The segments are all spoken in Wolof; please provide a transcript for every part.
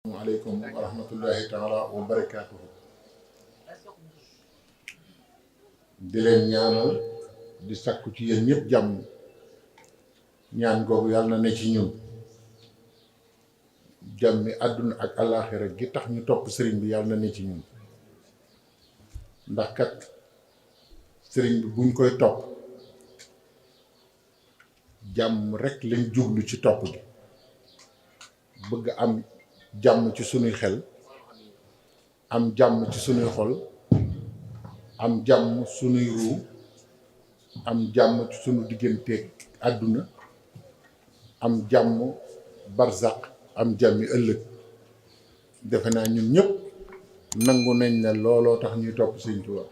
aleykum wa rahmatullahi taala wa barakaatuhu. di leen ñaanal di sakku ci yéen ñëpp jàmm ñaan googu yàlla na ne ci ñun jàmmi àdduna ak àllaaxira gi tax ñu topp sëriñ bi yàlla na ne ci ñun ndax kat sëriñ bi buñ koy topp jàmm rekk lañ jublu ci topp gi bëgg am jàmm ci sunuy xel am jàmm ci sunuy xol am jàmm sunuy ruu am jàmm ci sunu digganteeg àdduna am jàmm barzaq am jàmmi ëllëg defe naa ñun ñëpp nangu nañ ne looloo tax ñuy topp Sëñ Tuubaa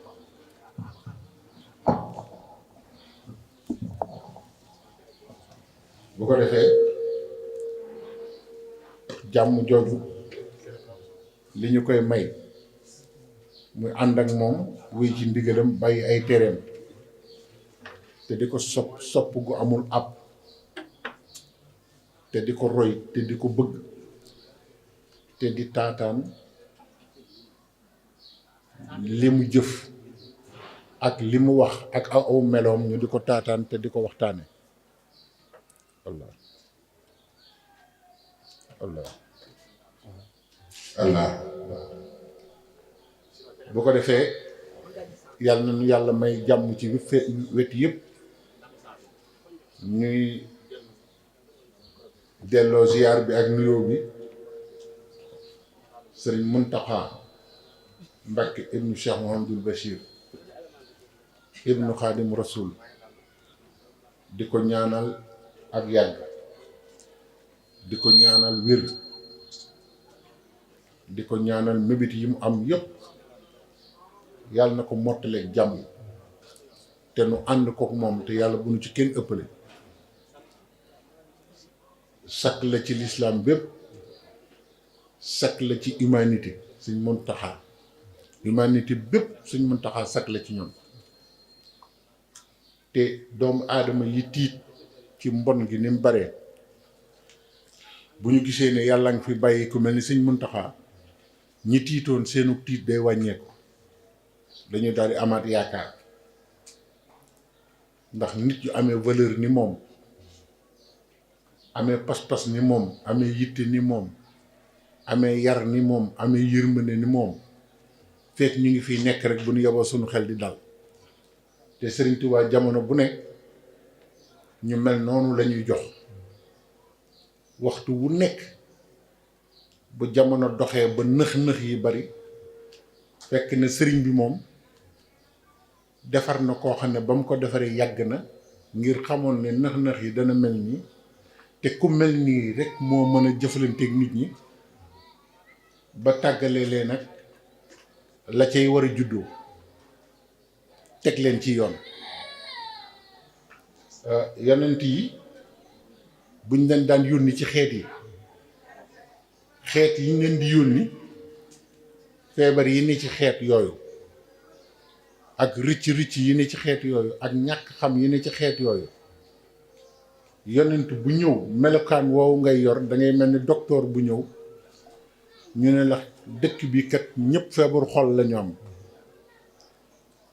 bu ko defee jàmm jooju li ñu koy may muy ànd ak moom wuy ci ndigalam bàyyi ay tereem te di ko sopp gu amul ab te di ko roy te di ko bëgg te di taataan li mu jëf ak li mu wax ak aw meloom ñu di ko taataan te di ko waxtaane Allah Allah Allah bu ko defee yàlla na nu yàlla may jàmm ci wet yëpp ñuy delloo ziyaar bi ak nuyoo bi sëriñ Muntaxa Mbàkke ibnu Cheikh Mouhamadul Bachir ibnu Xaadim Rasul di ko ñaanal ak yàgg di ko ñaanal wér di ko ñaanal mébét yi mu am yépp yàlla na ko mottaleeg jàmm te nu ànd kook moom te yàlla bu nu ci kenn ëppale sakk la ci lislaam bépp sakk la ci humanité Sëñ Muntaxa humanité bépp Sëñ Muntaxa sakk la ci ñoom te doomu aadama yi tiit ci mbon gi ni mu baree bu ñu gisee ne yàlla nga fi bàyyi ku mel ni Sëñ Muntaxa ñi tiitoon seenu tiit day wàññeeku dañu daal di amaat yaakaar ndax nit yu amee valeur ni moom amee pas-pas ni moom amee yitte ni moom amee yar ni moom amee yërmande ni moom fekk ñu ngi fiy nekk rek bu ñu yeboo suñu xel di dal te Sëriñ Tuubaa jamono bu nekk ñu mel noonu lañuy jox waxtu wu nekk bu jamono doxee ba nëx-nëx yi bari fekk na sëriñ bi moom defar na koo xam ne ba mu ko defaree yàgg na ngir xamoon ne nëx-nëx yi dana mel nii te ku mel nii rek moo mën a jëflanteeg nit ñi ba tàggale leen nag la cay war a juddoo teg leen ci yoon yonent yi buñ leen daan yónni ci xeet yi ñu leen di yónni feebar yi ne ci xeet yooyu ak rëcc yi ne ci xeet yooyu ak ñàkk xam yi ne ci xeet yooyu yonent bu ñëw melokaan woowu ngay yor da ngay mel ni docteur bu ñëw ñu ne la dëkk bi kat ñëpp feebaru xol la ñu am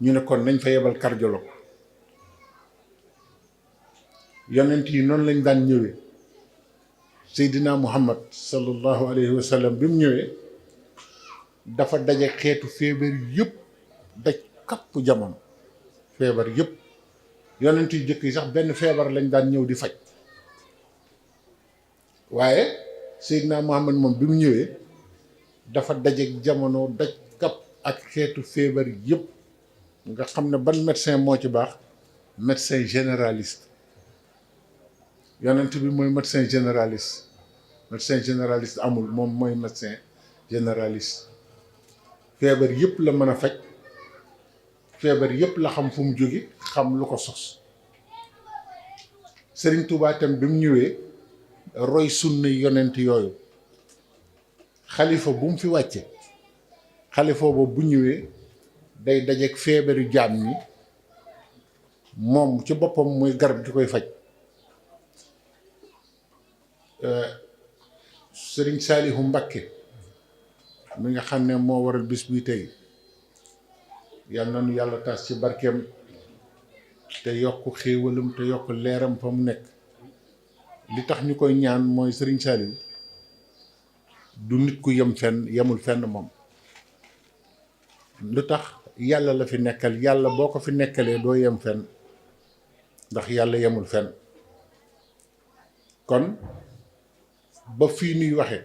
ñu ne kon nañ fa yebal cardiologue yonent yi noonu lañ daan ñëwee Seydina Muhammad sallallahu alayhi wa sallam bi mu ñëwee dafa daje xeetu feebar yëpp daj kapp jamono feebar yëpp yonent yu jëkk yi sax benn feebar lañ daan ñëw di faj waaye Seydina Muhammad moom bi mu ñëwee dafa daje jamono daj kapp ak xeetu feebar yëpp nga xam ne ban médecin moo ci baax médecin généraliste yonent bi mooy médecin généraliste amul moom mooy médecin généraliste feebar yëpp la mën a faj feebar yëpp la xam fu mu jóge xam lu ko sos Sëriñ Tuubaa tam bi mu ñëwee roy sunna yonent yooyu xalifa bu mu fi wàcce xalifa boobu bu ñëwee day dajeek feebaru jaam ñi moom ci boppam mooy garab gi koy faj Sëriñ Saalihu Mbakke mi nga xam ne moo waral bis bi tey yal na nu yàlla tas ci barkeem te yokk xéewalam te yokk leeram fa mu nekk. li tax ñu koy ñaan mooy Serigne Saliou du nit ku yem fenn yemul fenn moom. lu tax yàlla la fi nekkal, yàlla boo ko fi nekkalee doo yem fenn ndax yàlla yemul fenn. kon ba fii nuy waxe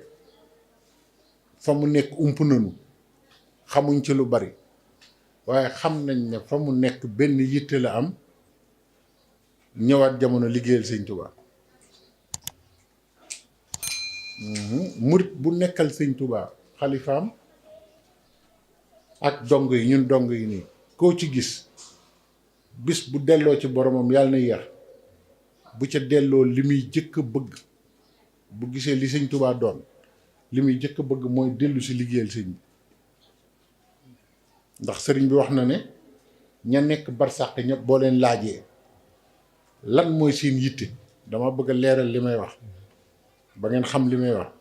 fa mu nekk ump nañu, xamuñ ci lu bari, waaye xam nañ ne fa mu nekk benn yitte la am, ñëwaat jamono liggéeyal Sëñ Tuubaa. murit bu nekkal Sëñ Tuubaa, xalifaam ak dong yi, ñun dong yi nii, koo ci gis bis bu delloo ci boromam yàlla na yéex, bu ca delloo li muy jëkk a bëgg, bu gisee li Sëñ Tuubaa doon, li muy jëkk a bëgg mooy dellu si liggéeyal sëñ bi. ndax sëriñ bi wax na ne ña nekk barsàq ñëpp boo leen laajee lan mooy seen yitte, dama bëgg a leeral li may wax ba ngeen xam li may wax.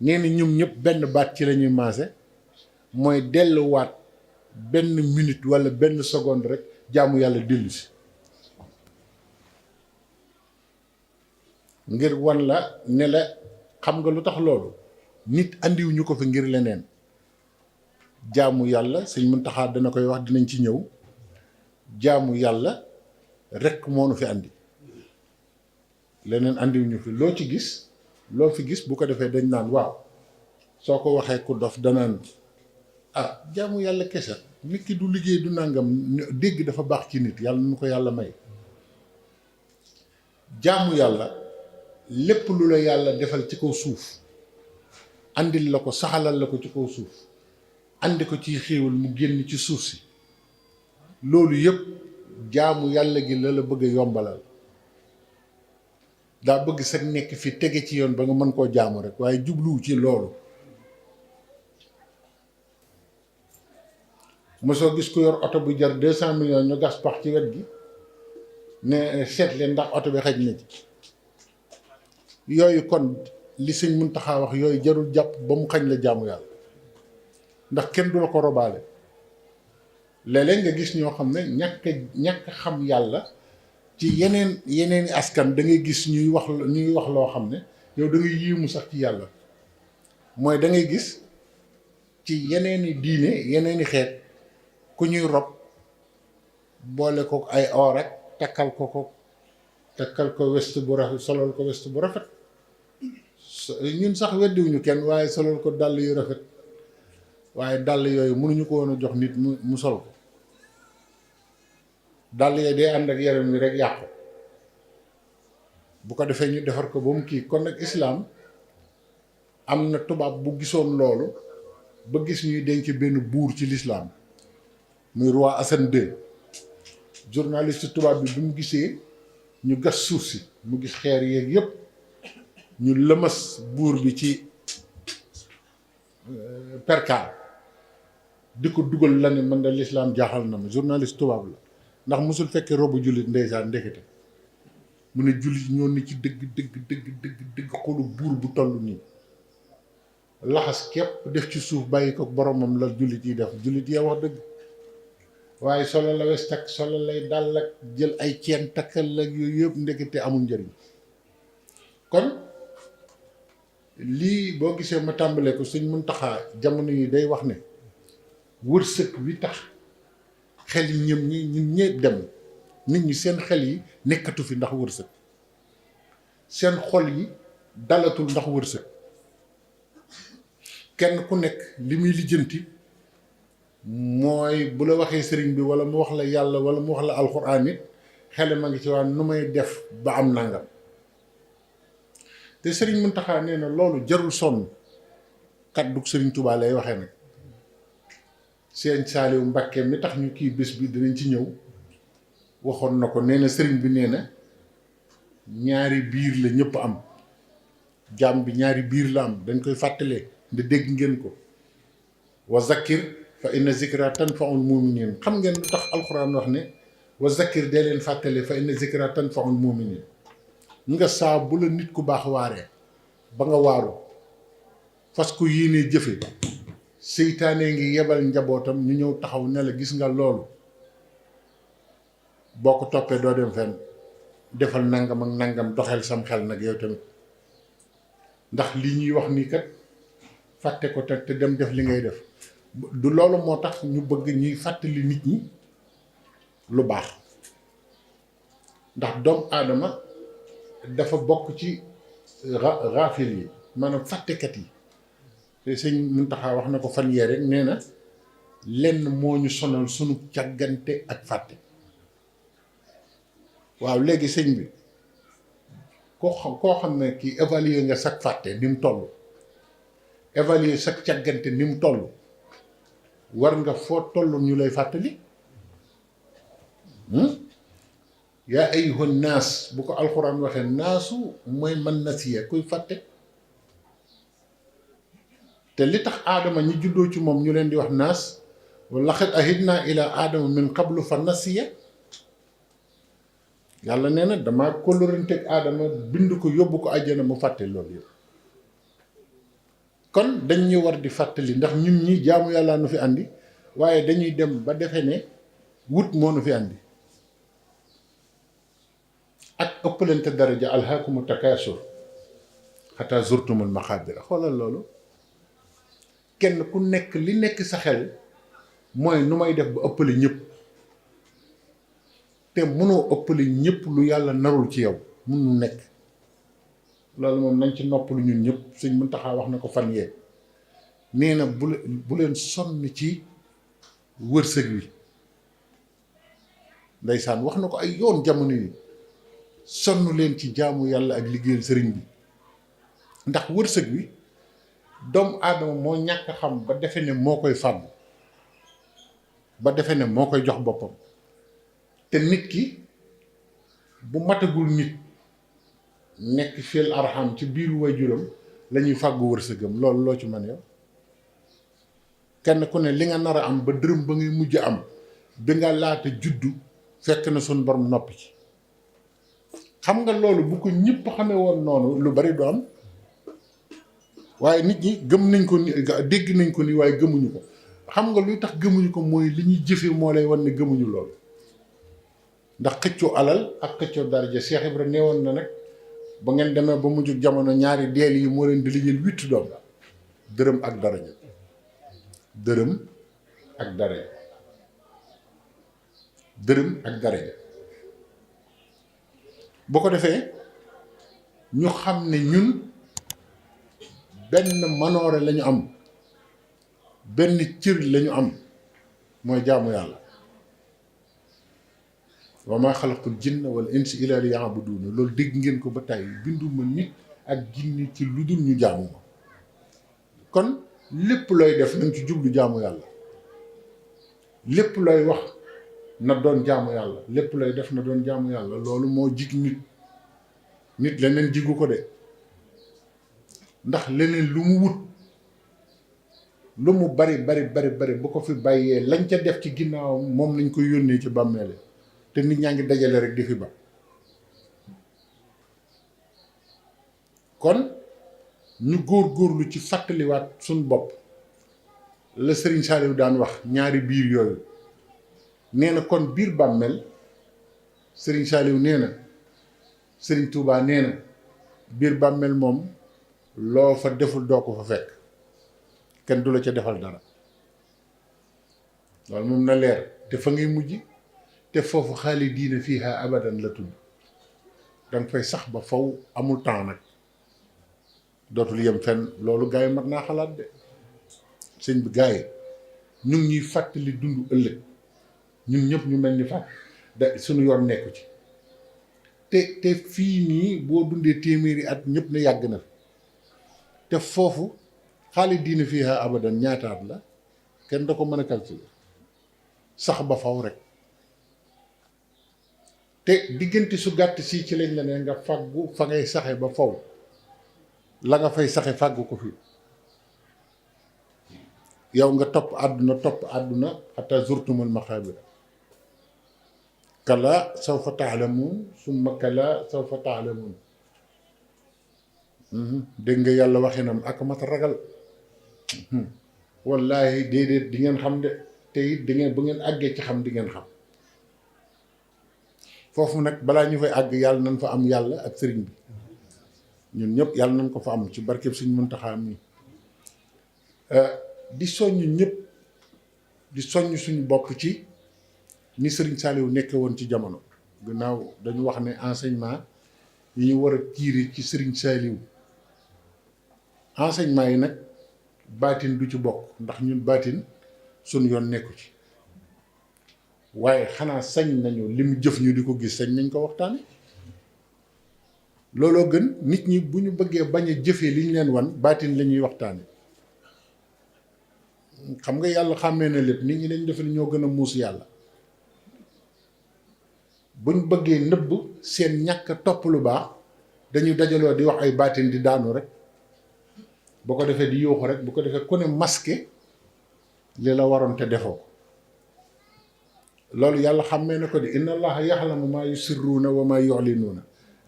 nee na ñoom ñëpp benn baat ci la ñuy maase, mooy delluwaat benn minute walla benn seconde rek jaamu yàlla dellu si. ngir wan la ne la xam nga lu tax loolu, nit andiwuñu ko fi ngir leneen. jaamu yàlla Sëñ Muntaxa dana koy wax, dinañ ci ñëw. jaamu yàlla rekk moo nu fi andi, leneen andiwuñu fi. loo ci gis, loo fi gis bu ko defee dañ naan waaw, soo ko waxee ku dof danaan ah jaamu yàlla kese, nit ki du liggéey du nàngam. dégg dafa baax ci nit, yàlla nu ko yàlla may. jaamu yàlla lépp lu la yàlla defal ci kaw suuf, andil la ko, saxalal la ko ci kaw suuf, andi ko ci xéewal mu génn ci suuf si, loolu yëpp jaamu yàlla gi la bëgg a yombalal. daa bëgg sax nekk fi tege ci yoon ba nga mën koo jaamu rek, waaye jubluwu ci loolu. mosoo gis ku yor oto bu jar 200 millions ñu gas pax ci wet gi ne seet leen ndax oto bi xaj na ci. yooyu kon li Sëñ Muntaxa wax, yooyu jarul jàpp ba mu xañ la jaamu yàlla, ndax kenn du la ko robaale. léeg-léeg nga gis ñoo xam ne ñàkk xam yàlla ci yeneeni askan, da ngay gis ñuy wax loo xam ne yow da ngay yéemu sax ci yàlla. mooy da ngay gis ci yeneeni diine, yeneeni xeet, ku ñuy rob boole ko ay or rek takkal ko west bu rafet, solal ko west bu rafet. ñun sax weddiwuñu kenn, waaye solal ko dàll yu rafet, waaye dàll yooyu mënuñu ko woon a jox nit mu sol ko. dàll yooyu day ànd ak yaram wi rek yàqu. bu ko defee ñu defar ko ba mu kii. kon nag islaam am na tubaab bu gisoon loolu ba gis ñuy denc benn buur ci lislaam muy roi Hassan II. journaliste tubaab bi mu gisee ñu gas suuf si, mu gis xeer yeeg yépp, ñu lëmas buur bi ci perkaal di ko dugal la ne man da lislaam jaaxal na ma. journaliste tubaab la, ndax mosul fekkee robu jullit ndeysaan ndekete. mu ne jullit ñoo ni ci dëgg xolu buur bu toll nii. laxas képp def ci suuf bàyyi ko boromam la jullit yi def. jullit yee wax dëgg, waaye solo la wes takk, solo lay dal ak jël ay ceen takkal ak yooyu yëpp ndekete amul njëriñ. kon lii boo gisee ma tàmbalee ko, Sëñ Muntaxa jamono yi day wax ne wërsëg wi tax xel yi ñun ñëpp dem, nit ñi seen xel yi nekkatu fi ndax wërsëg, seen xol yi dalatul ndax wërsëg. kenn ku nekk li muy lijjanti mooy bu la waxee sëriñ bi wala mu wax la yàlla wala mu wax la alxuraan it xelam a ngi ci waa nu may def ba am nangam. te Sëriñ Muntaxa nee na loolu jarul sonn. kaddu Sëriñ Tuubaa lay waxee nag. Sëriñ Saaliw Mbàkke mi tax ñu kii bés bi dinañ ci ñëw, waxoon na ko. nee na sëriñ bi nee na ñaari biir la ñëpp am. jaam bi ñaari biir la am, dañ koy fàttalee nda dégg ngeen ko. wa zakkir fa inna zikra tanfaul muminin. xam ngeen lu tax alxuraan wax ne wa zakkir dee leen fàttale fa inna zikra tanfaul muminin. nga saa bu la nit ku baax waaree ba nga waaru fas ko yéenee jëfe, seytaane ngi yebal njabootam ñu ñëw taxaw ne la gis nga loolu boo ko toppee doo dem fenn defal nangam ak nangam doxel sam xel nag yow tamit ndax li ñuy wax nii kat fàtte ko te dem def li ngay def du loolu moo tax ñu bëgg ñuy fàttali nit ñi lu baax ndax doomu aadama dafa bokk ci raafil yi maanaam fàttekat yi te sëñ Muntaxa wax na ko fan yee rek nee na lenn moo ñu sonal sunu càggante ak fàtte waaw léegi sëñ bi koo xam ne kii évaluer nga sag fàtte ni mu toll évaluer sag càggante ni mu toll war nga foo toll ñu lay fàttali yaa ayyuhan naas bu ko alxuraan waxee naasu mooy man nasiya kuy fàtte te li tax aadama ñi juddoo ci moom ñu leen di wax naas laqad ahidnaa ilaa aadama min qablu fa nasiya yàlla nee na damaa kóllëranteeg aadama bind ko yóbbu ko àjjana mu fàtte loolu yëpp kon dañ ñu war di fàttali ndax ñun ñi jaamu yàlla nu fi andi waaye dañuy dem ba defe ne wut moo nu fi andi ak ëppalante daraja alhaakumu takaasur xataa zurtumul maqaabira xoolal loolu kenn ku nekk li nekk sa xel mooy nu may def ba ëppale ñëpp te mënoo ëppale ñëpp lu yàlla narul ci yow mënu nekk loolu moom nañ ci noppalu ñun ñëpp sëñ Muntaxa wax na ko fan yee nee na bu leen sonn ci wërsëg wi ndeysaan wax na ko ay yoon jamono yi sonn leen ci jaamu yàlla ak liggéeyal sëriñ bi ndax wërsëg wi doomu aadama moo ñàkk xam ba defe ne moo koy fàggu ba defe ne moo koy jox boppam te nit ki bu matagul nit nekk fil arham ci biiru waajuram la ñuy fàggu wërsëgam loolu loo ci mën yow kenn ku ne li nga nar a am ba dërëm ba ngay mujj am bi nga laata juddu fekk na suñ borom noppi ci xam nga loolu bu ko ñëpp xamee woon noonu lu bari du am waaye nit ñi gëm nañ ko ni dégg nañ ko ni waaye gëmuñu ko xam nga luy tax gëmuñu ko mooy li ñuy jëfe moo lay wan ne gëmuñu loolu ndax xëccoo alal ak xëccoo daraja Cheikh Ibra neewoon na nag ba ngeen demee ba mujj jamono ñaari deel yi moo leen di lijjal 8 doom dërëm ak daraja dërëm ak daraja dërëm ak daraja boo ko defee ñu xam ne ñun benn manoore lañu am benn cër lañu am mooy jaamu yàlla wa maa xalaqtul jinna wal insa illaa liya'buduun loolu dégg ngeen ko ba tey binduma nit ak jinni ci lu dul ñu jaamu ma kon lépp looy def nañ ci jublu jaamu yàlla lépp looy wax na doon jaamu yàlla lépp looy def na doon jaamu yàlla loolu moo jig nit leneen jigu ko de ndax leneen lu mu wut lu mu bari bu ko fi bàyyee lañ ca def ci ginnaawam moom lañ koy yónnee ci bàmmeele te nit ñaa ngi dajale rek di fi ba kon ñu góorlu ci fàttaliwaat suñ bopp la Serigne Saliou daan wax ñaari biir yooyu nee na kon biir bàmmeel Serigne Saliou nee na Serigne Touba nee na biir bàmmeel moom loo fa deful doo ko fa fekk kenn du la ca defal dara loolu moom na leer te fa ngay mujj te foofu xaalidiina fiihaa abadan la tudd danga fay sax ba faw amul temps nag dootul yem fenn loolu gars yi mat naa xalaat de sëñ bi gars yi ñu ngi ñuy fàttali dund ëllëg ñun ñëpp ñu mel ni fàtt da suñu yoon nekku ci te fii nii boo dundee téeméeri at ñëpp ne yàgg na te foofu xaalidiina fiihaa abadan ñaataat la kenn da ko mën a calculer sax ba faw rek te diggante su gàtt sii ci lañ la ne nga fàggu fa ngay saxe ba faw la nga fay saxe fàggu ko fi yow nga topp àdduna xataa zurtumul maqaabira kala sawfa taalamuun summa kala sawfa taalamuun dégg nga yàlla waxinam ak mat ragal wallaahi déedéet di ngeen xam de te it di ngeen bu ngeen àggee ci xam di ngeen xam foofu nag balaa ñu fay àgg yàlla nañ fa am yàlla ak sëriñ bi ñun ñëpp yàlla nañ ko fa am ci barkeb Sëriñ Muntaxa mi di soññ ñëpp di soññ suñu bopp ci ni Sëriñ Saliou nekke woon ci jamono gannaaw dañu wax ne enseignement yi ñu war a tiire ci Sëriñ Saliou enseignement yi nag baatin du ci bokk ndax ñun baatin suñu yoon nekku ci waaye xanaa sañ nañu li mu jëf ñu di ko gis sañ nañ ko waxtaane looloo gën nit ñi bu ñu bëggee bañ a jëfee li ñu leen wan baatin la ñuy waxtaane xam nga yàlla xàmmee na lépp nit ñi dañ defe ne ñoo gën a muus yàlla buñ bëggee nëbb seen ñàkk topp lu baax dañu dajaloo di wax ay baatin di daanu rek bu ko defee di yuuxu rek bu ko defee ku ne masqué li la waroon te defoo ko loolu yàlla xàmmee na ko di inna allaha yaxlamu maa yusirruuna wa maa yuxlinuuna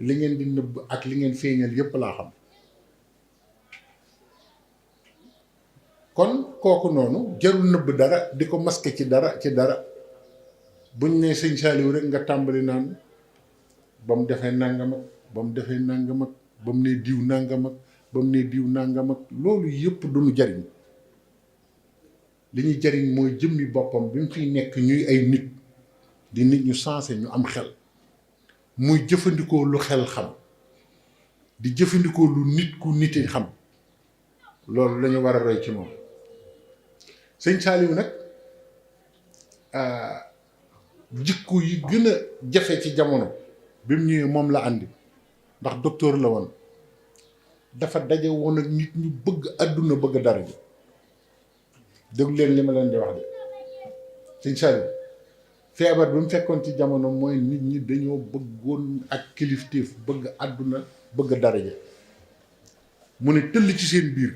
li ngeen di nëbb ak li ngeen feeñal yépp laa xam kon kooku noonu jarul nëbb dara di ko masqué ci dara buñ ne Sëñ Saliou rek nga tàmbali naan ba mu defee nangam ak ba mu defee nangam ak ba mu ne diw nangam ak ba mu ne diw nangam ak loolu yëpp duñu jariñ li ñuy jariñ mooy jëmmi boppam bi mu fiy nekk ñuy ay nit di nit ñu sensé ñu am xel muy jëfandikoo lu xel xam di jëfandikoo lu nit ku niti xam loolu lañu war a roy ci moom Sëñ Saliou nag jikko yi gën a jafe ci jamono bi mu ñëwee moom la àndi ndax docteur la woon dafa daje woon ak nit ñu bëgg àdduna bëgg dara ji déglu leen li ma leen di wax de Sëñ Saliou feebar bi mu fekkoon ci jamono mooy nit ñi dañoo bëggoon ak kilifteef bëgg àdduna bëgg dara ji mu ne tëll ci seen biir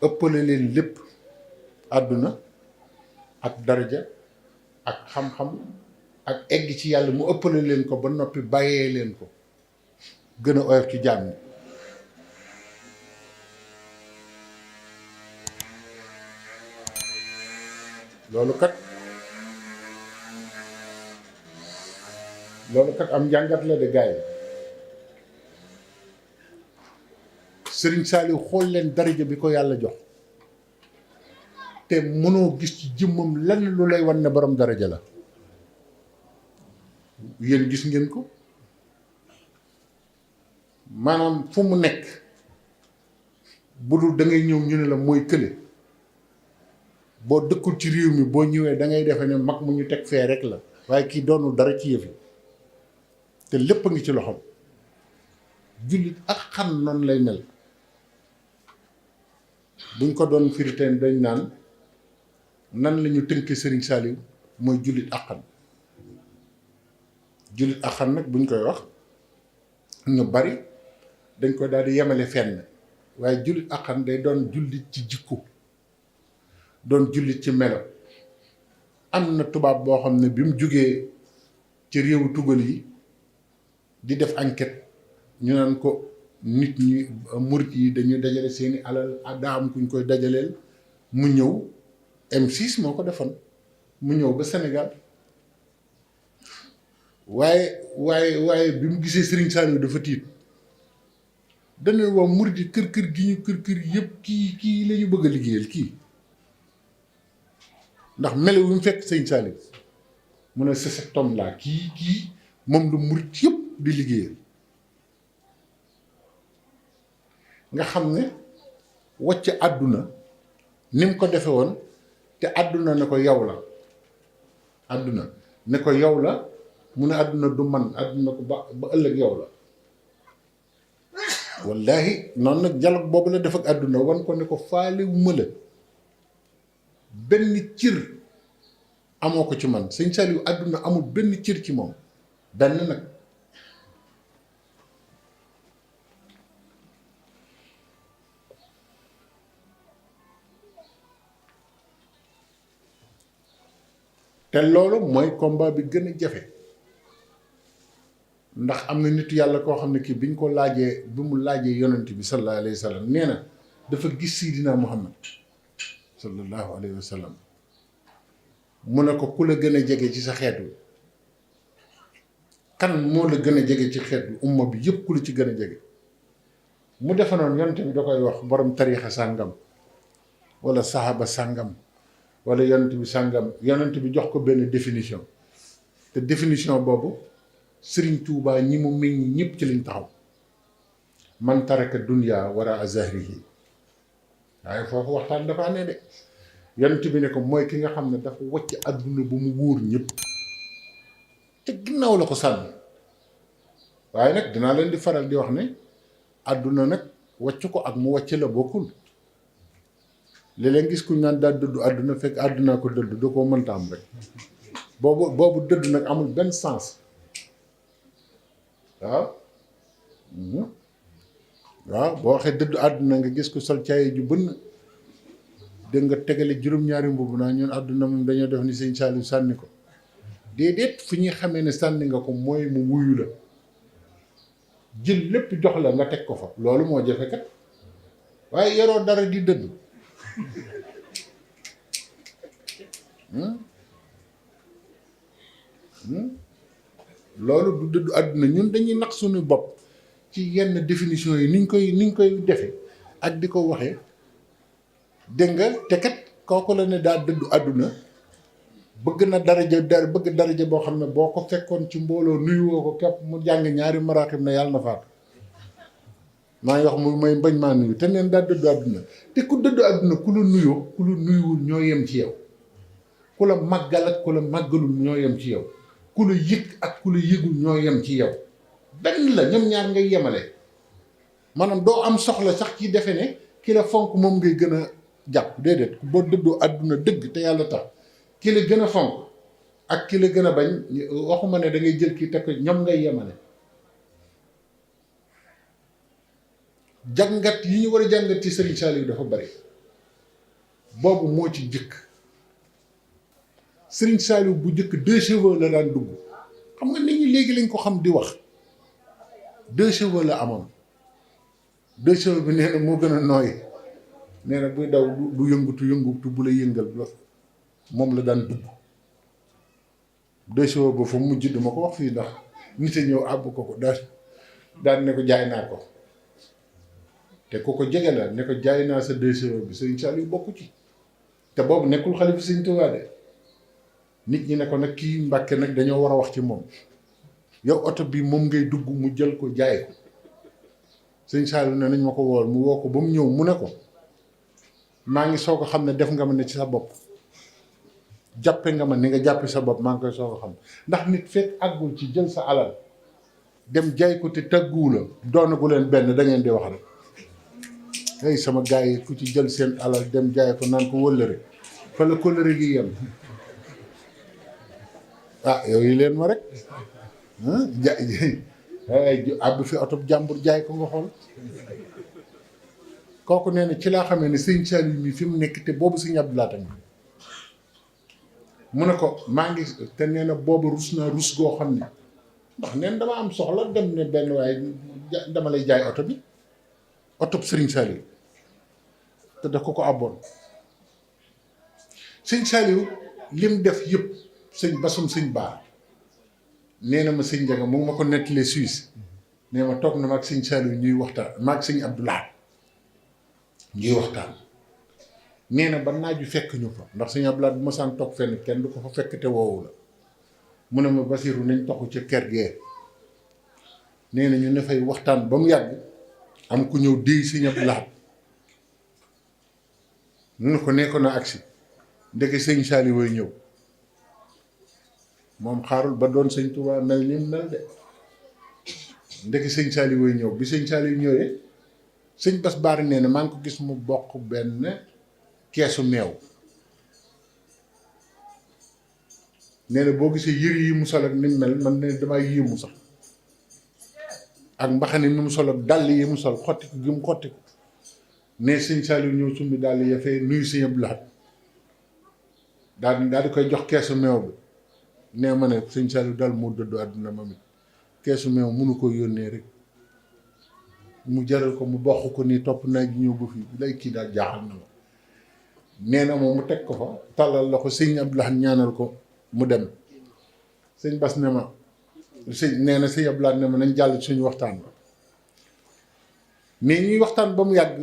ëppale leen lépp àdduna ak daraja ak xam-xam ak egg ci yàlla mu ëppale leen ko ba noppi bàyyee leen ko gën a oyof ci jaam ñi loolu kat am njàngat la de gaay Sëriñ Saliou xool leen daraja bi ko yàlla jox te mënoo gis ci jëmmam lenn lu lay wan ne borom daraja la yéen gis ngeen ko maanaam fu mu nekk bu dul da ngay ñëw ñu ne la mooy kële boo dëkkul ci réew mi boo ñëwee da ngay defe ne mag mu ñu teg fee rek la waaye kii doonul dara ci yëf yi te lépp a ngi ci loxoom jullit ak xam noonu lay mel buñ ko doon firiteen dañ naan nan la ñu tënkee Sëriñ Saliou mooy jullit ak xam jullit ak xam nag buñ koy wax ñu bari dañ ko daal di yemale fenn waaye jullit ak xam day doon jullit ci jikko doon jullit ci melo am na tubaab boo xam ne bi mu jógee ci réewu tugal yi di def enquête ñu naan ko nit ñi murit yi dañuy dajale seeni alal daa am kuñ koy dajaleel mu ñëw M6 moo ko defoon mu ñëw ba Sénégal waaye bi mu gisee Sëriñ Saliou dafa tiit dana waa murit yi kër gi ñu kër yëpp kii la ñu bëgg a liggéeyal kii ndax melo wu mu fekk Sëriñ Saliou mu ne c'est cet homme là kii moom lu murit yëpp di liggéeyal nga xam ne wàcc àdduna ni mu ko defe woon te àdduna ne ko yow la àdduna ne ko yow la mu ne àdduna du man àdduna ko ba ëllëg yow la wallahi noonu nag dialogue boobu la def ak àdduna wan ko ne ko faale wu ma la benn cër amoo ko ci man Sëñ Saliou àdduna amul benn cër ci moom benn nag te loolu mooy combat bi gën a jafe ndax am na nitu yàlla koo xam ne kii biñ ko laajee bi mu laajee yonent bi sallallahu alayhi wa sallam nee na dafa gis Sidina Muhammad sallallahu alayhi wa sallam mu ne ko ku la gën a jege ci sa xeet wi kan moo la gën a jege ci xeet bi umma bi yëpp ku la ci gën a jege mu defe noonu yonent bi da koy wax borom tariixa sàngam wala saxaaba sàngam wala yonent bi sàngam yonent bi jox ko benn définition te définition boobu Sëriñ Tuubaa ñi mu meññ ñëpp ci lañ taxaw man taraka dunya wara azahrihi waaye foofu waxtaan dafa ne de yonent bi ne ko mooy ki nga xam ne dafa wàcc àdduna ba mu wóor ñëpp te ginnaaw la ko sànni waaye nag dinaa leen di faral di wax ne àdduna nag wàcc ko ak mu wàcc la bokkul léeg-léeg gis ku naan daal dëddu àdduna fekk àddunaa ko dëddu da koo mënta am rek boobu dëddu nag amul benn sens waaw waaw boo waxee dëddu àdduna nga gis ko sol caaye ju bënn dégg nga tegale juróom-ñaari mbubb naa ñun àdduna moom dañoo def ni sëñ Saliou sànni ko déedéet fi ñuy xamee ne sànni nga ko mooy mu wuyu la jël lépp jox la nga teg ko fa loolu moo jafe kat waaye yoroo dara di dëdd loolu du dëddu àdduna ñun dañuy nax suñu bopp ci yenn définition yi niñ koy defee ak di ko waxee dégg nga te kat kooku la ne daa dëddu àdduna bëgg na daraja boo xam ne boo ko fekkoon ci mbooloo nuyuwoo ko képp mu jàng ñaari maraaxib na yàlla na faatu maa ngi wax mu may bañ maa nuyu te neen daa dëddu àdduna te ku dëddu àdduna ku la nuyoo ku la nuyuwul ñoo yem ci yow ku la màggal ak ku la màggalul ñoo yem ci yow ku la yëg ak ku la yëgul ñoo yem ci yow benn la ñoom ñaar ngay yemale maanaam doo am soxla sax ci defe ne ki la fonk moom ngay gën a jàpp déedéet boo dëddoo àdduna dëgg te yàlla tax ki la gën a fonk ak ki la gën a bañ waxuma ne da ngay jël kii teg ko ñoom ngay yemale jàngat yi ñu war a jàngat ci Serigne Saliou dafa bari boobu moo ci jëkk Serigne Saliou bu jëkk 2 chevaux la daan dugg xam nga nit ñi léegi lañ ko xam di wax 2 chevaux la amoon 2 chevaux bi nee na moo gën a nooy nee na buy daw du yëngutu bu la yëngal moom la daan dugg 2 chevaux ba fa mujj duma ko wax fii ndax nit a ñëw àbb ko daal ne ko jaay naa ko te ku ko jege la ne ko jaay naa sa 2 chevaux bi Serigne Saliou bokku ci te boobu nekkul xalifa Serigne Touba de nit ñi ne ko nag kii Mbàkke nag dañoo war a wax ci moom yow oto bi moom ngay dugg mu jël ko jaay ko Serigne Saliou ne nañ ma ko wool mu woo ko ba mu ñëw mu ne ko maa ngi soog a xam ne def nga ma ne ci sa bopp jàppe nga ma ni nga jàppe sa bopp maa ngi koy soog a xam ndax nit fekk àggul ci jël sa alal dem jaay ko te tàgguwu la doonagu leen benn da ngeen di wax rek hey sama gars yi ku ci jël seen alal dem jaay ko naan ko wëllëre fa la kóllëre gi yem ah yooyu leen ma rek àbb fi oto jàmbur jaay ko nga xool kooku nee na ci laa xamee ne sëñ Saliou mi fi mu nekk te boobu sëñ Abdou Lahat tamit mu ne ko maa ngi te nee na boobu rus naa rus goo xam ne ndax neen dama am soxla dem ne benn waaye dama lay jaay oto bi oto sëriñ Saliou te da ko abboon sëñ Saliou lim def yëpp sëñ basum sëñ baar nee na ma sëñ Njaga mu ngi ma ko nettalee Suisse nee ma toog na ma ak sëñ Saliou ñuy waxtaan ma ak sëñ Abdou Lahat ñuy waxtaan nee na ba naaju fekk ñu fa ndax sëñ Abdou Lahat bu ma saan toog fenn kenn du ko fa fekk te woowu la mu ne ma Basiru nañ toxu ca kër gee nee na ñu ne fay waxtaan ba mu yàgg am ku ñëw déy sëñ Abdou Lahat mu ne ko nekkoon na agsi ndeke sëñ Saliou way ñëw moom xaarul ba doon sëñ Touba mel ni mu mel de ndeke sëñ Saliou way ñëw bi sëñ Saliou ñëwee sëñ Bas Baari nee na maa ngi ko gis mu bokk benn keesu meew nee na boo gisee yëre yi mu sol ak ni mu mel man ne damaa yéemu sax ak mbaxane ni mu sol ak dàll yi mu sol xottiku gi mu xottiku ne sëñ Saliou ñëw summi dàll ya fee nuyu sëñ Abdou Lahat daal di koy jox keesu meew bi nee ma ne sëñ Saliou daal moo dëddu àdduna ma mi keesu meew mënu ko yónnee rek mu jaral ko mu bokk ko nii topp naa ji ñëw ba fii lay kii daal jaaxal na ma nee na moom mu teg ko fa tàllal la ko sëñ Abdoulaye ñaanal ko mu dem sëñ Bas ne ma nee na sëñ Abdoulaye ne ma nañ jàll ci suñu waxtaan ba mais ñuy waxtaan ba mu yàgg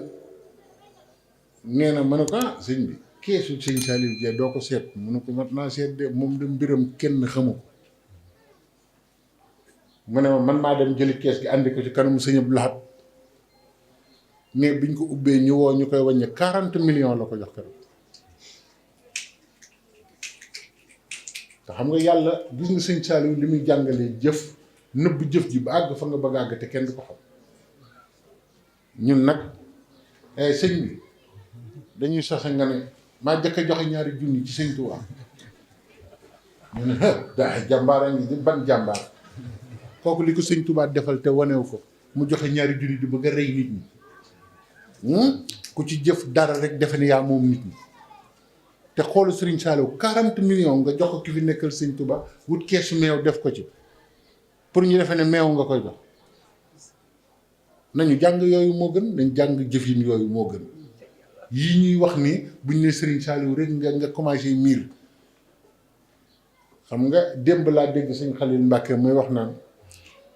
nee na ma ne ko sëñ bi keesu sëñ Saliou Dia doo ko seet mu ne ko mat naa seet de moom de mbiram kenn xamu ko mu ne ma man maa dem jëli kees gi andi ko ci kanamu sëñ Abdoulaye mais biñ ko ubbee ñu woo ñu koy wàññi 40 millions la ko jox keroog te xam nga yàlla gis nga sëñ Saliou li muy jàngalee jëf nëbb jëf ji ba àgg fa nga bëgg àgg te kenn du ko xam ñun nag sëñ bi dañuy sase nga ne maa jëkk a joxe ñaari junni ci sëñ Tuubaa ñu ne daa jàmbaara ngi di ban jàmbaar kooku li ko sëñ Tuubaa defal te wanew ko mu joxe ñaari junni di bëgg a rey nit ñi ku ci jëf dara rek defe ne yaa moom nit ñi te xoolu Serigne Saliou 40 millions nga jox ko ki fi nekkal sëñ Tuubaa wut keesu meew def ko ci pour ñu defe ne meew nga koy jox nañu jàng yooyu moo gën nañ jàng jëfin yooyu moo gën yii ñuy wax ni buñ ne Serigne Saliou rek nga commencé miir xam nga démb laa dégg sëñ Xalil Mbàkke muy wax naan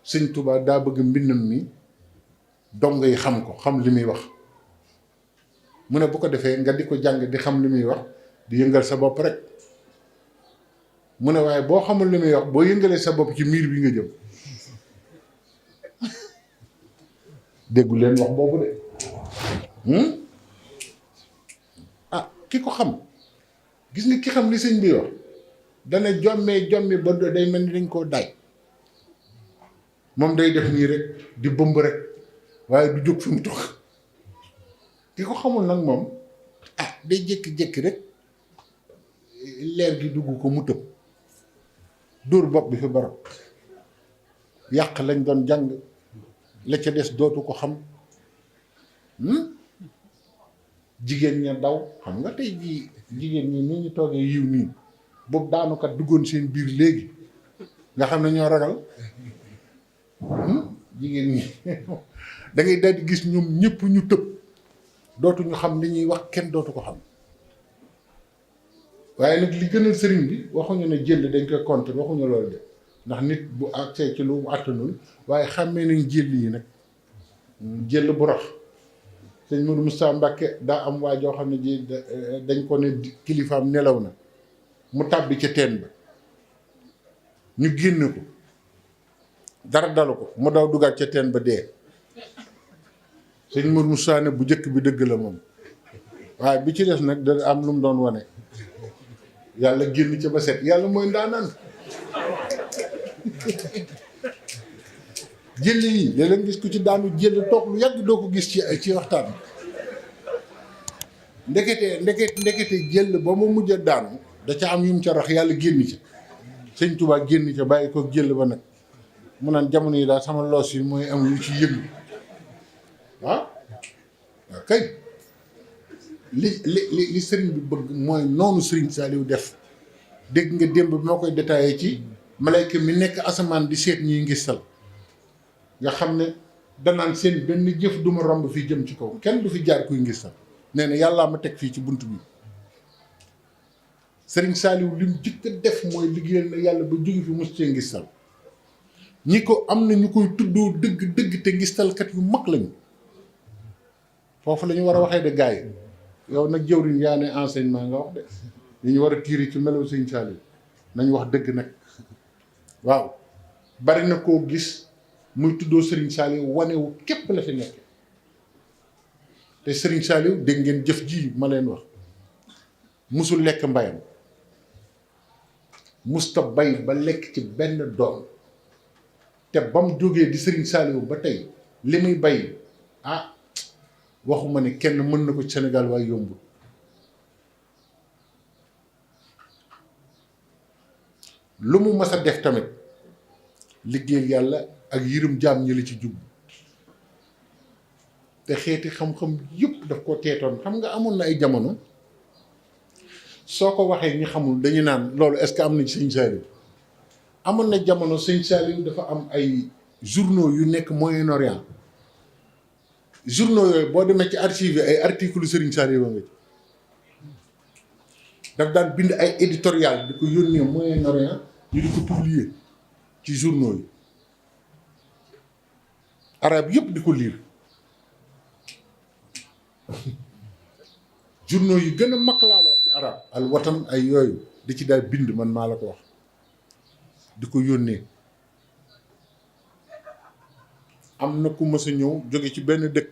sëñ Tuubaa daa bëgg mbindam mi dong yi xam ko xam li muy wax mu ne bu ko defee nga di ko jàng di xam li muy wax di yëngal sa bopp rek mu ne waaye boo xamul li muy wax boo yëngalee sa bopp ci miir bi nga jëm déggu leen wax boobu de ki ko xam gis nga ki xam li sëñ bi wax dana jommi ba day mel ni dañ koo daaj moom day def nii rek di bëmb rek waaye du jóg fi mu toog ki ko xamul nag moom day jékki-jékki rek leer gi dugg ko mu tëb dóor bopp bi fi barab yàq lañ doon jàng la ca des dootu ko xam jigéen ña daw xam nga tey jii jigéen ñi ni ñu toogee yiw nii boobu daanukat duggoon seen biir léegi nga xam ne ñoo ragal jigéen ñi da ngay daal di gis ñoom ñëpp ñu tëb dootuñu xam li ñuy wax kenn dootu ko xam waaye nag li gënal sëriñ bi waxuñu ne jël dañ koy compter waxuñu loolu de ndax nit bu àgsee ci lu mu àttanul waaye xàmmee nañ jël yi nag jël bu rax sëñ Modou Moustapha Mbacke daa am waa joo xam ne ji dañ ko ne kilifaam nelaw na mu tàbbi ca teen ba ñu génne ko dara dalu ko mu daw dugaat ca teen ba dee sëñ Modou Moustapha ne bu njëkk bi dëgg la moom waaye bi ci des nag da am lu mu doon wane yàlla génn ca ba set yàlla mooy ndaanaan jël yi léeg-léeg gis ku ci daanu jël toog lu yàgg doo ko gis ci waxtaan ndekete jël ba mu mujj a daanu da ca am yum ca rax yàlla génn ca sëñ Tuubaa génn ca bàyyi ko jël ba nag mu naan jamono yi daal sama loos yi mooy am lu ci yëngu waaw kay li sëriñ bi bëgg mooy noonu sëriñ Saliou def dégg nga démb bi moo koy détaillé ci malayka mi nekk asamaan di seet ñuy ngistal nga xam ne danaan seen benn jëf duma romb fii jëm ci kaw kenn du fi jaar kuy ngistal nee na yàllaa ma teg fii ci bunt bi sëriñ Saliou lim jëkk a def mooy liggéeyal na yàlla ba jóge fi mos cee ngistal ñi ko am na ñu koy tuddoo dëgg te ngistalkat yu mag lañu foofu la ñu war a waxee de gars yi yow nag jëwriñ yaa ne enseignement nga wax de li ñu war a tiiri ci melo sëñ Saliou nañ wax dëgg nag waaw bari na koo gis muy tuddoo Serigne Saliou wanewu képp la fi nekk te Serigne Saliou dégg ngeen jëf ji ma leen wax musul lekk mbayam musta bay ba lekk ci benn doom te ba mu jógee di Serigne Saliou ba tey li muy bay waxuma ne kenn mën na ko ci Sénégal waaye yombul lu mu mas a def tamit liggéeyal yàlla ak yërëm jaam ñi la ci jub te xeeti xam-xam yëpp daf ko teetoon xam nga amoon na ay jamono soo ko waxee ñi xamul dañu naan loolu est-ce que am na ci sëñ Saliou amoon na jamono sëñ Saliou dafa am ay journaux yu nekk Moyen-Orient journaux yooyu boo demee ci archive ay article Serigne Saliou nga ci daf daan bind ay éditorial di ko yónnee Moyen-Orient ñu di ko publier ci journaux yi arab yëpp di ko lire journaux yi gën a mag laa la wax ci arab al watan ay yooyu di ci daal bind man maa la ko wax di ko yónnee am na ku mës a ñëw jóge ci benn dëkk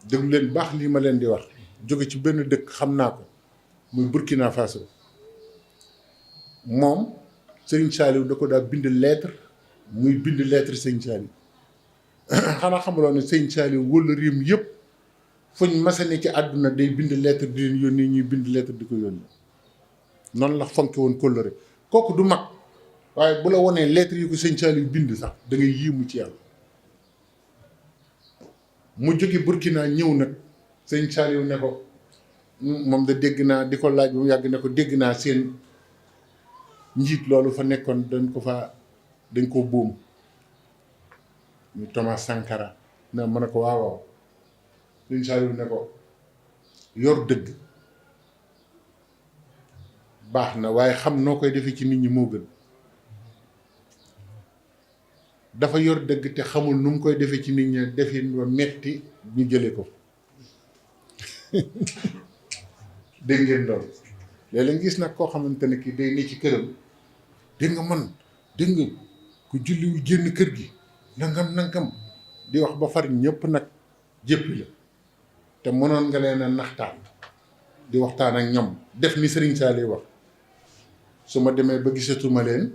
déglu leen baax lii ma leen di wax jóge ci benn dëkk xam naa ko muy Burkina Faso moom Serigne Saliou da ko daa bind lettre muy bind lettre Serigne Saliou xanaa xamaloon ne Serigne Saliou wala réew mi yëpp fuñ masane ci àdduna day bind lettre di leen yónnee ñuy bind lettre di ko yónnee noonu la fonke woon kóllëre kooku du mag waaye bu la wonee lettre yi ko Serigne Saliou bind sax da ngay yéemu ci yàlla mu jóge Burkina ñëw nag Serigne Saliou ne ko moom da dégg naa di ko laaj ba mu yàgg ne ko dégg naa seen njiit loolu fa nekkoon dañ ko boom ñu Thomas Sankara ne ma ne ko waaw waaw Serigne Saliou ne ko yor dëgg baax na waaye xam noo koy defee ci nit ñi moo gën dafa yor dëgg te xamul nu mu koy defee ci nit ñi defin ba metti ñu jële ko dégg ngeen loolu léeg-léeg gis nag koo xamante ne kii day ne ci këram dégg nga man dégg nga ku julliwul génn kër gi nangam di wax ba far ñëpp nag jéppi la te mënoon nga leen a naxtaan di waxtaan ak ñoom def ni Serigne Saliou wax su ma demee ba gisatuma leen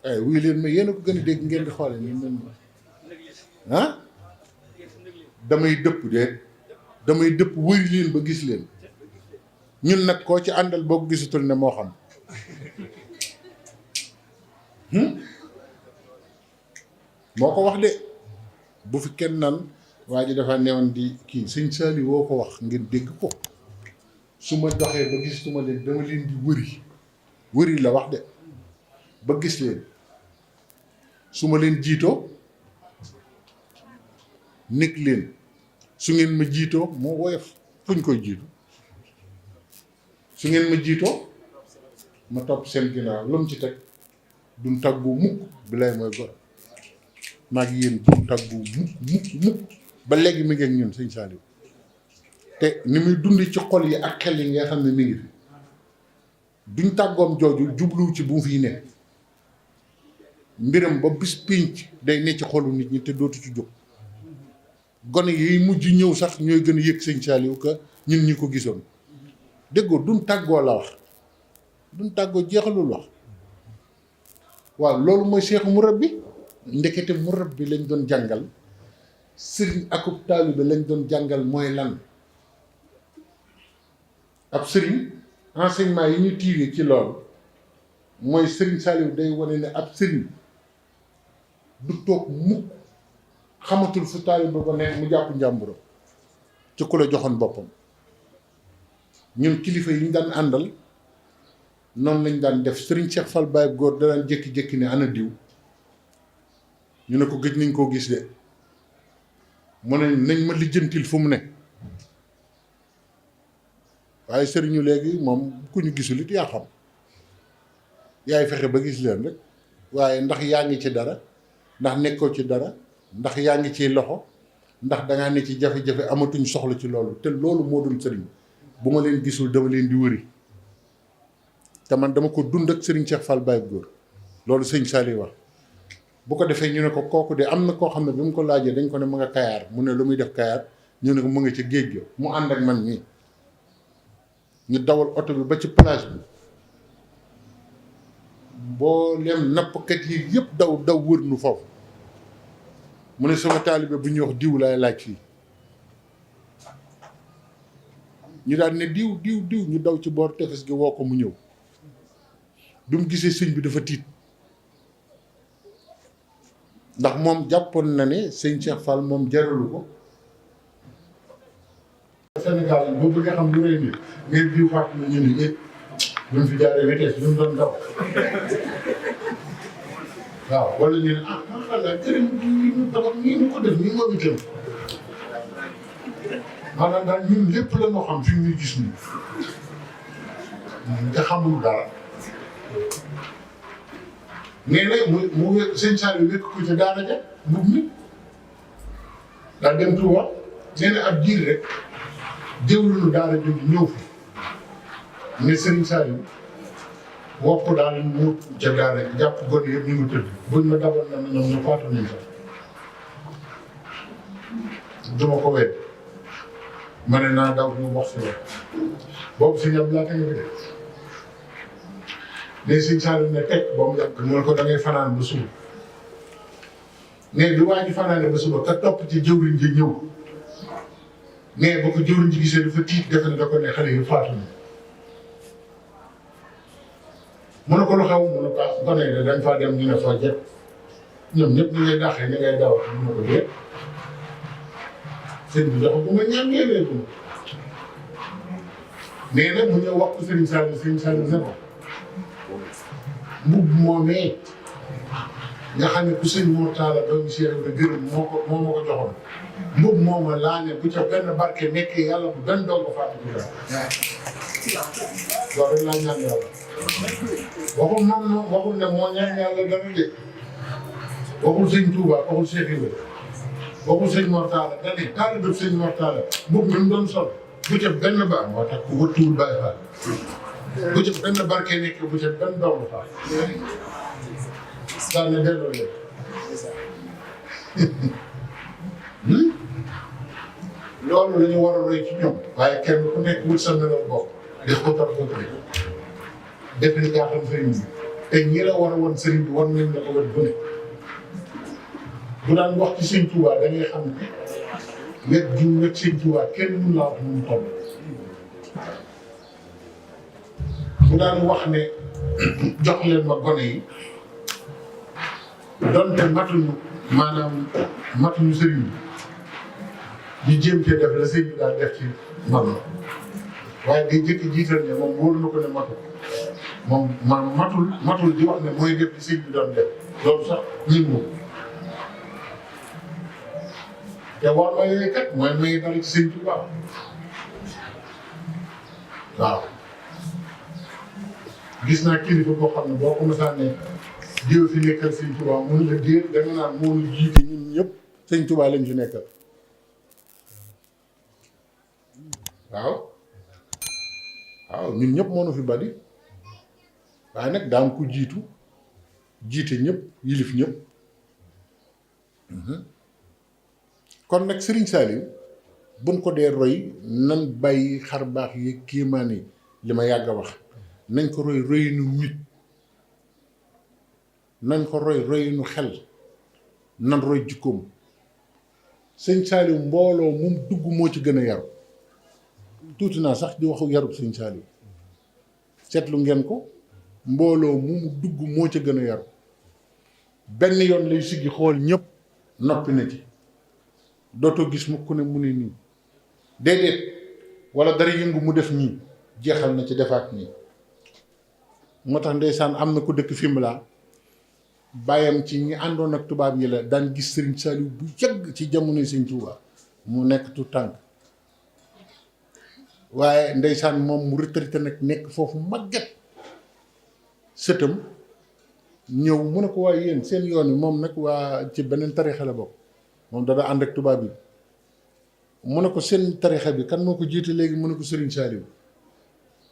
ay wuy leen ma yéen a ko gën a dégg ngeen di xoole ni mën ah damay dëpp wëri leen ba gis leen ñun nag koo ci àndal boo ko gisatul ne moo xam moo ko wax de bu fi kenn nan waa ji dafa newoon di kii Sëñ Saliou woo ko wax ngeen dégg ko su ma doxee ba gisatuma leen dama leen di wëri la wax de ba gis leen su ma leen jiitoo nekk leen su ngeen ma jiitoo moo woyof fuñ koy jiitu su ngeen ma jiitoo ma topp seen ginnaaw lu mu ci teg duñ tàggu mukk bi lay mooy gor maa ngi yéen duñ tàggu mukk ba léegi mi ngi ak ñun Sëñ Saliou te ni muy dund ci xol yi ak xel yi nga xam ne mi ngi fi duñ tàggoom jooju jubluwu ci bu mu fiy nekk mbiram ba bis pinc day ne ci xolu nit ñi te dootu ci jóg gone yi mujj ñëw sax ñooy gën a yëg Sëñ Saliou que ñun ñi ko gisoon déggoo duñ tàggoo la wax duñ tàggoo jeexalul wax waaw loolu mooy seexu murabbi ndekete murabbi lañ doon jàngal sëriñ akub taalibe lañ doon jàngal mooy lan ab sëriñ enseignement yi ñu tiiree ci loolu mooy Sëriñ Saliou day wane ne ab sëriñ du toog mukk xamatul fu taalibe ba ne mu jàpp njàmburam ci ku la joxoon boppam ñun kilifa yi ñu daan àndal noonu lañ daan def Sëriñ Cheikh Fall Baye góor da daan jékki-jékki ne ana diw ñu ne ko gëj nañ koo gis de mu ne nañ ma lijjantil fu mu ne waaye sëriñu léegi moom ku ñu gisul it yaa xam yaay fexe ba gis leen rek waaye ndax yaa ngi ci dara ndax nekkoo ci dara ndax yaa ngi ciy loxo ndax dangaa ne ci jafe-jafe amatuñ soxla ci loolu te loolu moo doon sëriñ bu ma leen gisul dama leen di wëri te man dama ko dund ak Sëriñ Cheikh Fall Baye góor loolu Sëñ Saliou wax bu ko defee ñu ne ko kooku de am na koo xam ne bi mu ko laajee dañ ko ne mu nga kayaar mu ne lu muy def kayaar ñu ne ko mu nga ci géej ga mu ànd ak man nii ñu dawal oto bi ba ci plage bi mboolem nappkat yi yëpp daw wër nu foofu mu ne sama taalibe bu ñuy wax diw laay laaj fii ñu daal ne diw ñu daw ci boor tefes gi woo ko mu ñëw bi mu gisee sëñ bi dafa tiit ndax moom jàppoon na ne sëñ Cheikh Fall moom jaralu ko Sénégal boo bëggee xam lu rëy nii ngay diw fàtt na ñu ni bi mu fi jaaree vitesse bi mu doon daw waaw wala ñu ne ah macha allah këram yi ñu tabax nii ñu ko def nii moom itam maanaam daal ñun lépp la ñu xam fi mu ñuy gis nii nga xamul dara nee na mu sëñ Saliou wékk ko ca daara ja mbub mi daa dem Touba nee na ab diir rek jëwlu daara jooju ñëw fi ne sëñ Saliou wopp daal mu ca daara ji jàpp gone yëpp ñu ngi tëdd buñ ma dabal na ñoom ñu faatu nañ sax duma ko wedd ma ne naa daw ñu wax si la boobu si ñab laa tanga bi de ne sëñ Saliou ne teg ba mu yàgg mu ne ko da ngay fanaan ba suba ne bi waa ji fanaane ba suba ka topp ci jëwriñ ji ñëw ne ba ko jëwriñ ji gisee dafa tiit defe ne da ko ne xale yi faatu na mu ne ko lu xew mu ne ko gone yi dañ faa dem ñu ne fa jet ñoom ñëpp ñu ngay dàqee ñu ngay daw mu ne ko déet sëñ bi dafa bu ma ñaan yéenee bu nee na mu ñëw wax ko Serigne Saliou ne ko mbubb moomee nga xam ne ku sëñ Mor Talla doomu Cheikh Ibra gërëm moo ma ko joxoon mbubb mooma laa ne bu ca benn barke nekkee yàlla bu benn doog ko fàtte ko daal loolu rek laa ñaan yàlla waxul moom waxul ne moo ñaan yàlla dara de waxul sëñ Touba waxul Cheikh Ibra waxul sëñ Mor Talla da ne taalibe sëñ Mor Talla mbubb mi mu doon sol bu ca benn ba moo tax ku wëttuwul bàyyi faal bu ca benn barke nekk bu ca benn doom faal daal ne delloo leen loolu la ñu war a roy ci ñoom waaye kenn ku nekk wut sa melaw bopp di xóotal xóotali def li nga xam sëriñ bi te ñi la war a woon sëriñ bi war nañ la ko wet bu ne bu daan wax ci sëñ Tuubaa da ngay xam ne wet gi mu wet sëñ Tuubaa kenn mun laa wax nu mu toll bu daan wax ne jox leen ma gone yi donte matuñu maanaam matuñu sëriñ bi ñu jéem cee def la sëriñ bi daal def ci mag la waaye day jëkk jiital ne moom wóor na ko ne matul moom matul di wax ne mooy def li sëriñ bi doon def loolu sax ñun moom te war ma yooyu kat mooy may dara ci sëriñ Tuubaa waaw gis naa kilifa boo xam ne boo ko mosaan ne diw fi nekkal sëñ Tuubaa mun la déet da nga naan moo ñu jiite ñun ñëpp sëñ Tuubaa lañ fi nekkal waaw ñun ñëpp moo nu fi bari waaye nag daam ku jiitu jiite ñëpp yilif ñëpp kon nag Serigne Saliou buñ ko dee roy nan bàyyi xar baax yi kéemaan yi li ma yàgg a wax nañ ko roy nu nit nañ ko roy nu xel nan roy jikkoom sëñ Saliou mbooloo mum dugg moo ci gën a yaru tuuti naa sax di waxu yarub sëñ Saliou seetlu ngeen ko mbooloo mu dugg moo ca gën a yaru benn yoon lay siggi xool ñëpp noppi na ci dootoo gis mu ku ne mu ne nii déedéet wala dara yëngu mu def nii jeexal na ci defaat nii moo tax ndeysaan am na ko dëkk Fimela bàyyam ci ñi àndoon ak tubaab yi la daan gis Serigne Saliou bu yàgg ci jamonoy Sëñ Tuubaa mu nekk tout tànk waaye ndeysaan moom mu retraité nag nekk foofu màgget sëtam ñëw mu ne ko waaye yéen seen yoon yi moom nag waa ci beneen tarixa la bokk moom dana ànd ak tubaab yi mu ne ko seen tarixa bi kan moo ko jiite léegi mu ne ko Serigne Saliou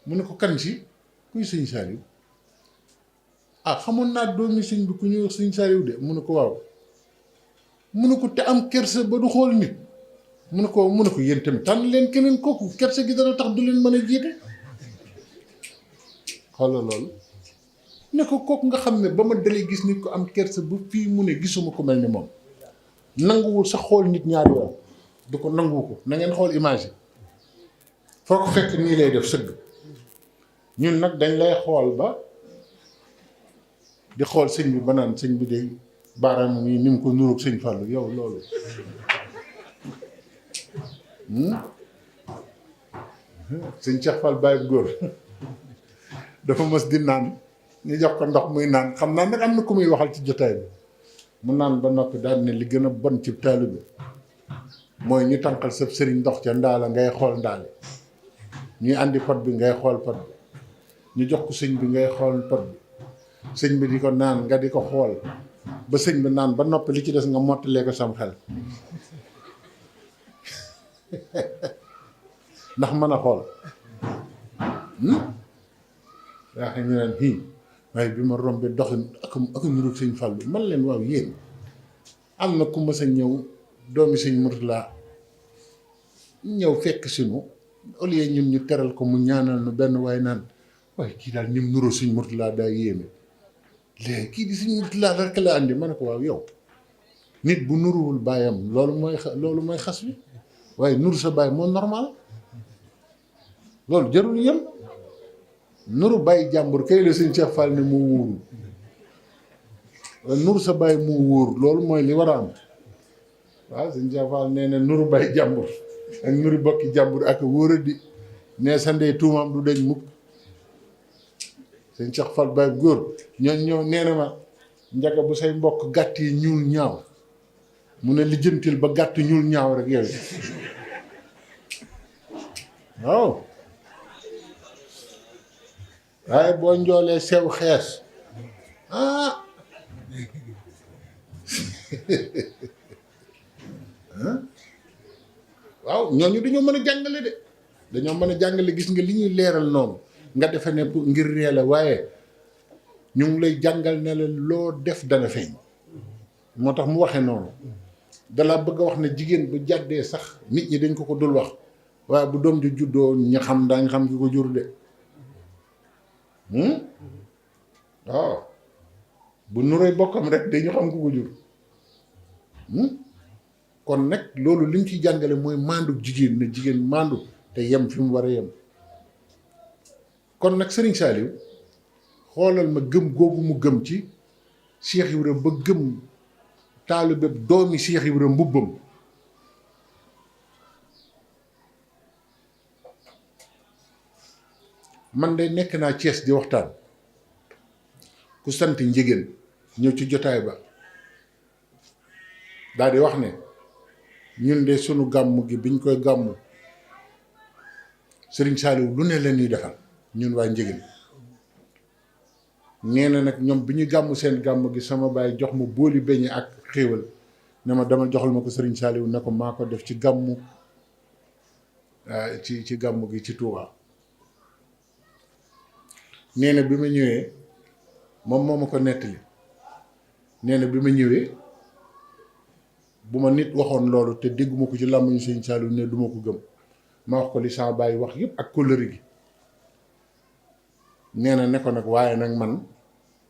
mu ne ko kan si kuy Sëñ Saliou ah xamoon naa doomi sëñ bi ku ñuy wax Sëñ Saliou de mu ne ko waaw mu ne ko te am kersa ba du xool nit mu ne ko yéen tamit tànn leen keneen kooku kersa gi dana tax du leen mën a jiite xoolal loolu ne ko kooku nga xam ne ba ma dalee gis nit ko am kersa ba fii mu ne gisuma ko mel ni moom nanguwul sax xool nit ñaari yoon du ko nanguwu ko na ngeen xool image yi foo ko fekk nii lay def sëgg ñun nag dañ lay xool ba di xool sëñ bi ba naan sëñ bi de baaraam yi ni mu ko nuroog sëñ Fallou yow loolu sëñ Cheikh Fall Baye góor dafa mës di naan ñu jox ko ndox muy naan xam naa nag am na ku muy waxal ci jotaay bi mu naan ba noppi daal ne li gën a bon ci taalibe bi mooy ñu tànqal sa sëriñ ndox ca ndaala ngay xool ndaale ñuy andi pot bi ngay xool pot bi ñu jox ko sëñ bi ngay xool pot bi sëñ bi di ko naan nga di ko xool ba sëñ bi naan ba noppi li ci des nga mottalee ko sam xel ndax mën a xool yaa xam ñu naan waaye bi ma rombee doxin ak niroog sëñ Fallu man leen waaw yéen am na ku mës a ñëw doomi sëñ Murtala ñëw fekk sinu au lieu ñun ñu teral ko mu ñaanal nu benn waaye naan waaye kii daal ñim nuroo sëñ Murtala daa yéeme léegi kii di sëñ Murtala rek la andi ma ne ko waaw yow nit bu nuruwul baayam loolu mooy xas wi waaye nuru sa baay moo normal loolu jarul yem nuru bàyyi jàmbur kay la sëñ Cheikh Fall ne moo wóorul nuru sa bàyyi moo wóor loolu mooy li war a am waaw sëñ Cheikh Fall nee na nuru bàyyi jàmbur ak nuru bokki jàmbur ak wóor a di ne sa ndey tuumam du deñ mukk sëñ Cheikh Fall bàyyi góor ñoo nee na ma njaga bu say mbokk gàtt yi ñuul ñaaw mu ne lijjantil ba gàtt ñuul ñaaw rek yow waaw waaye boo njoolee sew xees waaw ñooñu dañoo mën a jàngale de dañoo mën a jàngale gis nga li ñuy leeral noonu nga defe ne ngir ree la waaye ñu ngi lay jàngal ne la loo def dana feeñ moo tax mu waxee noonu dalaa bëgg a wax ne jigéen bu jàddee sax nit ñi dañ ko dul wax waaye bu doom ji juddoo ñi xam daañ xam ki ko jur de waaw bu nuroy bokkam rek dañu xam ku ko jur kon nag loolu li ñu ciy jàngale mooy maandu jigéen na jigéen maandu te yem fi mu war a yem kon nag Serigne Saliou xoolal ma gëm googu mu gëm ci Cheikh Ibra ba gëm taalibe doomi Cheikh Ibra mbubbam man de nekk naa Thiès di waxtaan ku sant njigéen ñëw ci jotaay ba daal di wax ne ñun de sunu gàmm gi biñ koy gàmmu Serigne Saliou lu ne la ñuy defal ñun waa njigéen nee na nag ñoom bi ñu gàmm seen gàmm gi sama baay jox ma booli beñe ak xéewal ne ma dama joxal ma ko Serigne Saliou ne ko maa ko def ci gàmmu ci gàmm gi ci Touba. nee na bi ma ñëwee moom moo ma ko nettali nee na bi ma ñëwee bu ma nit waxoon loolu te dégguma ko ci làmmiñu Sëñ Saliou ne duma ko gëm ma wax ko li sama baay wax yëpp ak kóllëre gi nee na ne ko nag waaye nag man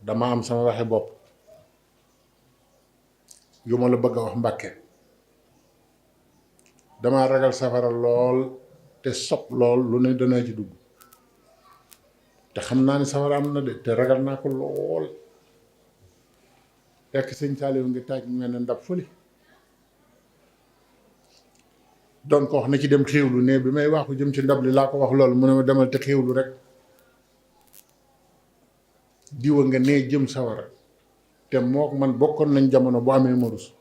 dama am sama waxe bopp yu ma la bëgg a wax Mbàkke dama ragal safara lool te sopp lool lu ne danaa ci dugg te xam naa ne safara am na de te ragal naa ko lool fekk Sëñ Saliou ngi taaj mel ne ndab fële doon ko wax na ci dem xéewlu ne bi may waxu jëm ci ndab li laa ko wax loolu mu ne ma demal te xéewlu rek diwa nga nee jëm sawara te moo man bokkoon nañ jamono bu amee ma rus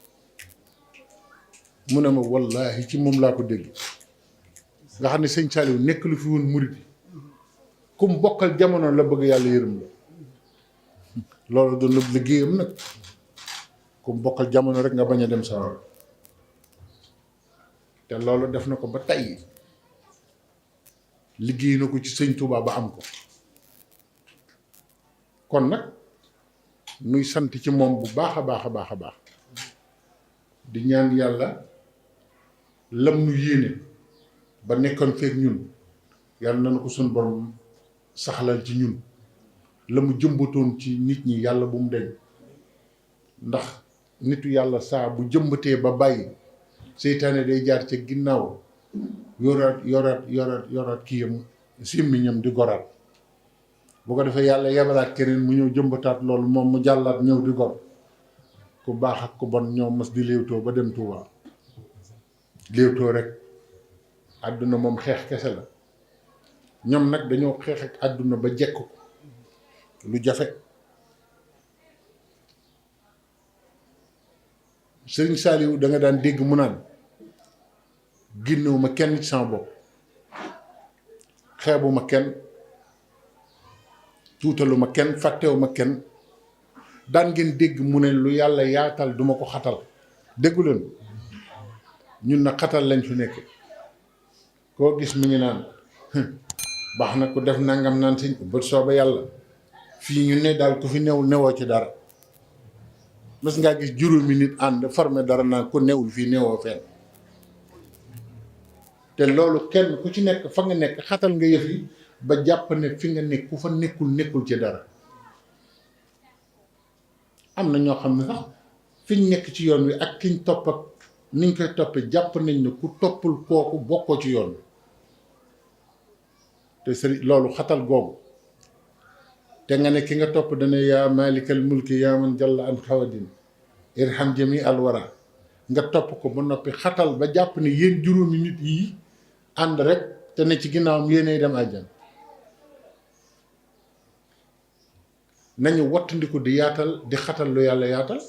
mu ne ma wallaahi ci moom laa ko dégg nga xam ne Sëñ Saliou nekk lu fi woon murit kum bokkal jamono la bëgg yàlla yërëm la loolu doon la liggéeyam nag kum bokkal jamono rek nga bañ a dem sawara te loolu def na ko ba tey liggéey na ko ci Sëñ Touba ba am ko kon nag nuy sant ci moom bu baax a baax a baax a baax di ñaan yàlla lam nu yéene ba nekkoon feek ñun yàlla na ko suñ borom saxlal ci ñun la mu jëmbatoon ci nit ñi yàlla bu mu deñ ndax nitu yàlla saa bu jëmbatee ba bàyyi seytaane day jaar ca ginnaaw yoraat kii yam simmiñam di goraat bu ko defee yàlla yebalaat keneen mu ñëw jëmbataat loolu moom mu jàllaat ñëw di gor ku baax ak ku bon ñoo mas di léewtoo ba dem Touba léewtoo rek àdduna moom xeex kese la ñoom nag dañoo xeex ak àdduna ba jekk ko lu jafe. Sëriñ Saaliwu da nga daan dégg mu naan génnewuma kenn ci sama bopp, xeebuma kenn, tuutaluma kenn, fàttewuma kenn. daan ngeen dégg mu ne lu yàlla yaatal duma ko xatal. déggu leen ñun na xatal lañ fi nekk. koo gis mi ngi naan baax na ku def nangam naan si bët sooba yàlla fii ñu ne daal ku fi newul newoo ci dara. mas ngaa gis juróomi nit ànd formé dara naan ku newul fii newoo fenn. te loolu kenn ku ci nekk fa nga nekk xatal nga yëf yi ba jàpp ne fi nga nekk ku fa nekkul ci dara. am na ñoo xam ne sax fiñ nekk ci yoon wi ak kiñ topp ak niñ koy toppee jàpp nañ ne ku toppul kooku bokkoo ci yoon wi. te sëriñ loolu xatal googu te nga ne ki nga topp dana yaa maalikal mulki yaa man jalla an xawadin irham jami alwara nga topp ko ba noppi xatal ba jàpp ne yéen juróomi nit yi ànd rek te ne ci ginnaawam yéenay dem àjjan. nañu wattandiku di yaatal di xatal lu yàlla yaatal.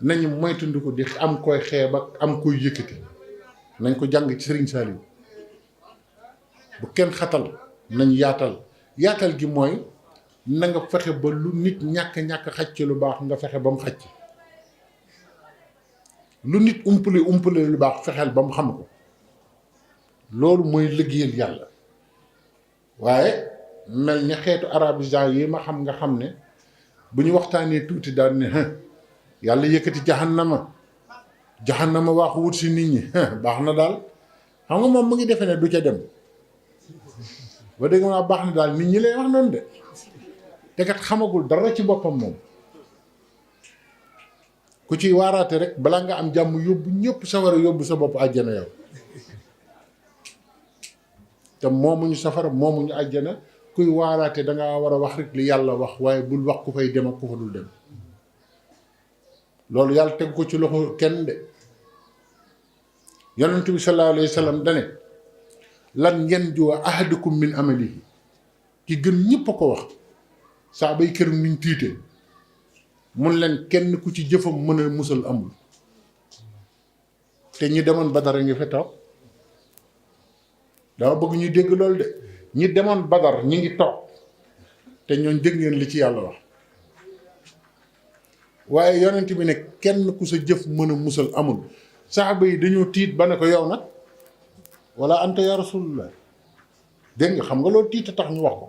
nañu moytandiku di am koy xeeb ak am koy yëkkati. nañ ko jàng ci Sëriñ Saaliw bu kenn xatal nañ yaatal. yaatal gi mooy na nga fexe ba lu nit ñàkk xaj ci lu baax nga fexe ba mu xaj ci. lu nit umpale lu baax fexeel ba mu xam ko. loolu mooy liggéeyal yàlla. waaye mel ni xeetu arabisant yi ma xam nga xam ne bu ñu waxtaanee tuuti daal ne yàlla yëkkati jahannama waaxu wut si nit ñi baax na daal. xam nga moom mu ngi defe ne du ca dem ba dégg naa baax na daal nit ñi lay wax noonu de te kat xamagul dara ci boppam moom. ku ciy waaraate rek balaa nga am jàmm yóbbu ñëpp safara yóbbu sa bopp àjjana yow. te moomuñu safara moomuñu àjjana kuy waaraate danga war a wax rek li yàlla wax waaye bul wax ku fay dem ak ku fa dul dem. loolu yàlla teg ko ci loxo kenn de. yonent bi sallallahu alayhi wa sallam dane lan ngeen juwa ahadukum min amalihi ki gën ñëpp a ko wax saa bay këram niñ tiite mun leen kenn ku ci jëfam mën a musal amul. te ñi demoon Badar a ngi fi toog dama bëgg ñu dégg loolu de ñi demoon Badar ñi ngi toog te ñooñ dégg ngeen li ci yàlla wax. waaye yonent bi ne kenn ku sa jëf mën a musal amul. saxaaba yi dañoo tiit ba ne ko yow nag wala anta ya rasulullah. dégg nga xam nga loolu tiit a tax ñu wax ko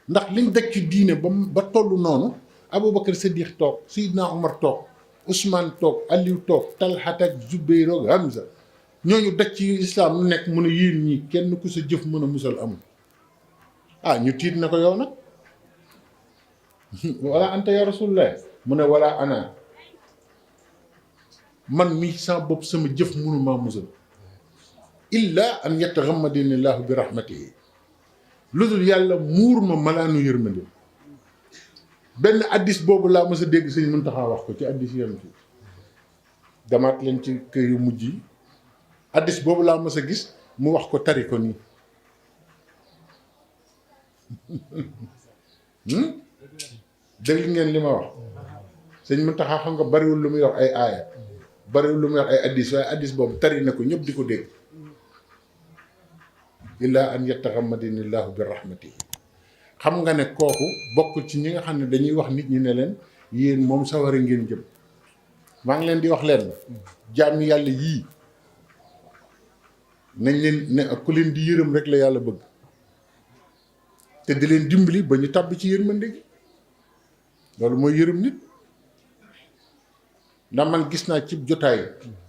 ndax liñ daj ci diine ba tollu noonu Aboubacar Siddiq toog Seydina Omar toog Ousmane toog Aliou toog Talhat ak Zubayr ak Hamza ñooñu daj ci islam lu nekk mun a yéen ñi kenn ku sa jëf mën a musal amul. ñu tiit na ko yow nag wala anta ya rasulullah mu ne wala ana man mii sama bopp sama jëf mënumaa musal illa an yataxammadini llahu bi rahmatihi lu dul yàlla muur ma malaanu yërmande. benn addis boobu laa mës a dégg sëñ Muntaxa wax ko ci addis yonent bi damaat leen ci kër yu mujj yi addis boobu laa mës a gis mu wax ko tari ko nii. dégg ngeen li ma wax sëñ Muntaxa xam nga bariwul lu muy wax ay aaya bariwul lu muy wax ay addis waaye addis boobu tari na ko ñëpp di ko dégg. illa an yataxammadini llahu bi rahmatihi xam nga ne kooku bokkul ci ñi nga xam ne dañuy wax nit ñi ne leen yéen moom sawara ngeen jëm. maa ngi leen di wax leen jaami yàlla yii nañ leen ne ku leen di yërëm rek la yàlla bëgg te di leen dimbali ba ñu tàbbi ci yërmande gi. loolu mooy yërëm nit. ndax man gis naa ci jotaay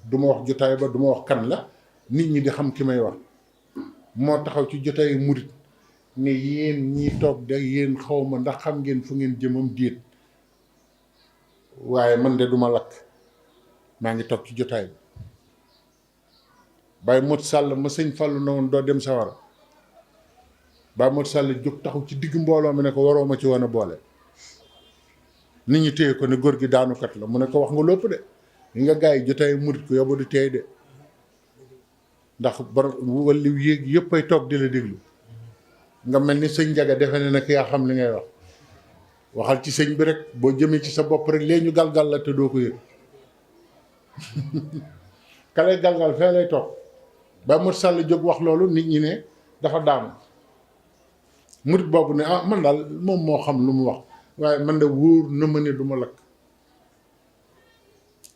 du ma wax jotaay ba du ma wax kan la nit ñi di xam ki may wax moo taxaw ci jotaayu murit ne yéen ñi toog de yéen xawma ndax xam ngeen fu ngeen jëmam déet waaye man de duma lakk maa ngi toog ci jotaay bi. Baye Mot Sall ma sëñ Fallu na woon doo dem sawara Baye Mot Sall jóg taxaw ci digg mbooloo mi ne ko waroo ma ci woon a boole. nit ñi téye ko ne góor gi daanukat la mu ne ko wax nga lépp de li nga gars yi jotaay murit ko yóbbu di téye de ndax borom wàllu yéeg yëpp ay toog di la déglu nga mel ni sëñ Njaga defe ne nag yaa xam li ngay wax waxal ci sëñ bi rek boo jëmee ci sa bopp rek léegi ñu galgal la te doo ko yëg ka lay galgal fee lay toog ba Mor Sall jóg wax loolu nit ñi ne dafa daanu murit boobu ne ah man daal moom moo xam lu mu wax waaye man de wóor na ma ne du ma lakk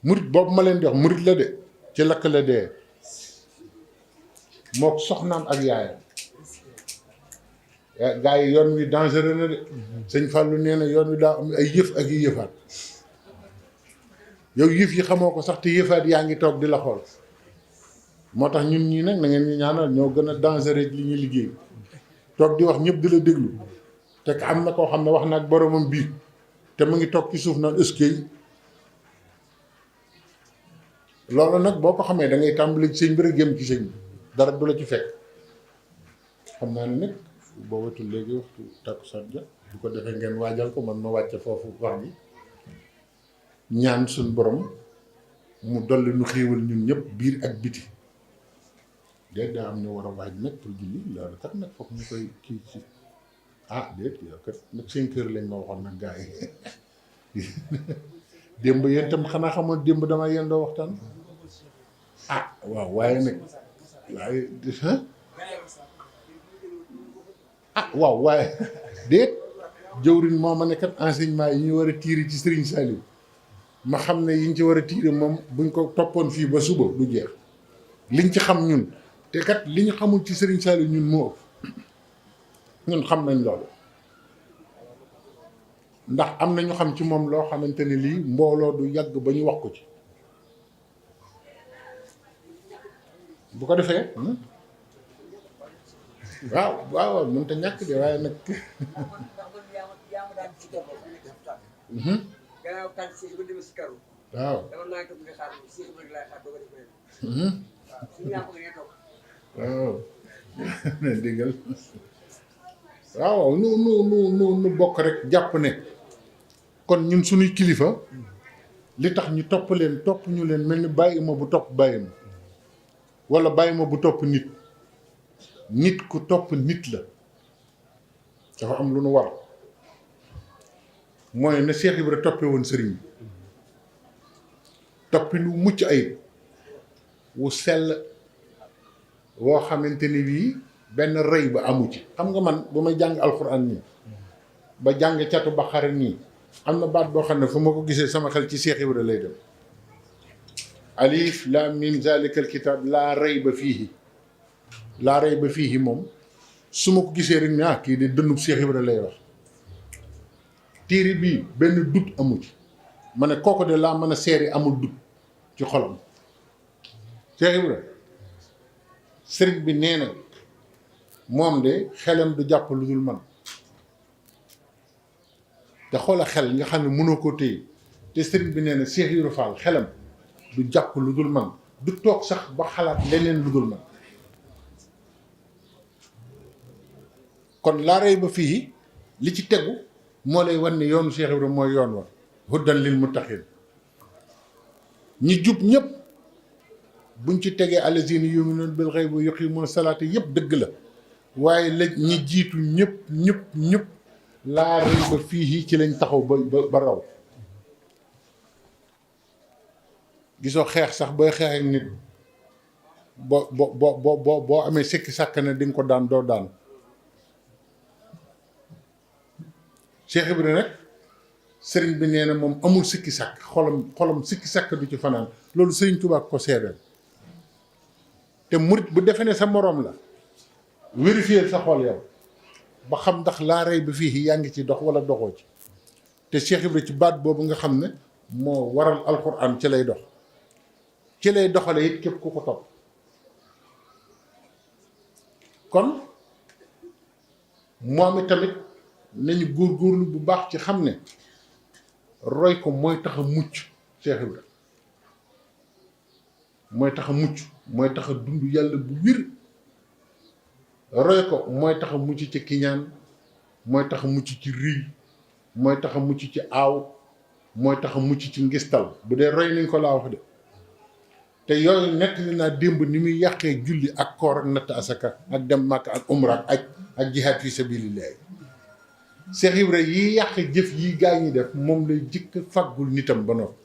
murit boobu ma leen di wax murit la de ci lakk la dee moo soxnaam ak yaayam gaa yi yoon wi dangereux na de sëñ Fallou nee na yoon wi daa am ay yëf ak i yëfaat yow yëf yi xamoo ko sax te yëfaat yaa ngi toog di la xool moo tax ñun ñii nag na ngeen ñu ñaanal ñoo gën a dangereux li ñuy liggéey toog di wax ñëpp di la déglu te am na koo xam ne wax na ak boromam bii te mu ngi toog ci suuf naan ëskey loolu nag boo ko xamee da ngay tàmbali ci sëñ bi rek jëm ci sëñ bi dara du la ci fekk xam naa ne nag boo watul léegi waxtu takkusaan jot bu ko defee ngeen waajal ko man ma wàcce foofu wax ji ñaan suñ borom mu dolli nu xéewal ñun ñëpp biir ak biti déet daa am ñu war a waaj nag pour julli loolu kat nag foog ñu koy kii ci déet yow kat nag 5 heures lañ ma waxoon nag gars yi démb yéen itam xanaa xamoon démb dama yendoo waxtaan waaw waaye nag waaw waaye déet jëwriñ moo ma ne kat enseignement yi ñu war a tiire ci Serigne Saliou ma xam ne yi ñu ci war a tiire moom buñ ko toppoon fii ba suba du jeex liñ ci xam ñun te kat li ñu xamul ci Serigne Saliou ñun moo ëpp ñun xam nañ loolu ndax am na ñu xam ci moom loo xamante ne lii mbooloo du yàgg ba ñu wax ko ci bu ko defee waaw mënut a ñàkk de waaye nag waaw déggal waaw nu bokk rek jàpp ne kon ñun suñuy kilifa li tax ñu topp ñu leen mel ni bàyyi ma bu topp bàyyi ma walla bàyyi ma bu topp nit ku topp nit la dafa am lu nu war mooy na Cheikh Ibra toppee woon sëriñ bi toppi lu mucc ayib wu sell woo xamante ni bii benn rëy ba amu ci xam nga man bu may jàng alxuraan nii ba jàng catu ba xare nii am na baat boo xam ne fu ma ko gisee sama xel ci Cheikh Ibra lay dem alif lam mim zalikal kitab laa rayba fiihi moom su ma ko gisee rek ne kii de dënnub Cheikh Ibra lay wax téere bii benn dut amu ci ma ne kooku de laa mën a seeri amul dut ci xolam Cheikh Ibra sëriñ bi nee na moom de xelam du jàpp lu dul man te xoola xel nga xam ne mënoo koo téye te sëriñ bi nee na Cheikh Ibra Fall xelam du jàpp lu dul man du toog sax ba xalaat leneen lu dul man kon laa rey ba fii li ci tegu moo lay wan ne yoonu Cheikh Ibra mooy yoon wa huddan lil muttaqin ñi jub ñëpp buñ ci tegee allazina yu'minuna bil ghaybi wa yuqimuna salaata yëpp dëgg la waaye la ñi jiitu ñëpp laa rey ba fii ci lañ taxaw ba raw gisoo xeex sax booy xeex ak nit boo amee sikki sàkk ne di nga ko daan doo daan Cheikh Ibra nag sëriñ bi nee na moom amul sikki sàkk xolam sikki sàkk du ci fanaan loolu sëriñ Tuubaa ko seedeel te murit bu defee ne sa moroom la vérifier sa xol yow ba xam ndax laa rey ba fii yaa ngi ci dox wala doxoo ci te Cheikh Ibra ci baat boobu nga xam ne moo waral alxuraan ci lay dox ci lay doxale it képp ku ko topp kon moom it tamit nañu góorgóorlu bu baax ci xam ne roy ko mooy tax a mucc Cheikh Ibra mooy tax a mucc mooy tax a dund yàlla bu wir roy ko mooy tax a mucc ci kiñaan mooy tax a mucc ci riy mooy tax a mucc ci aaw mooy tax a mucc ci ngistal bu dee roy nañ ko laa wax de te yooyu nettali naa démb ni muy yàqee julli ak koor ak natt asaka ak dem màkk ak umra ak aj ak jihaad fi sabilillah. Cheikh Ibra yi yàq jëf yi gaa ñi def moom lay jëkk faggul nitam ba noppi.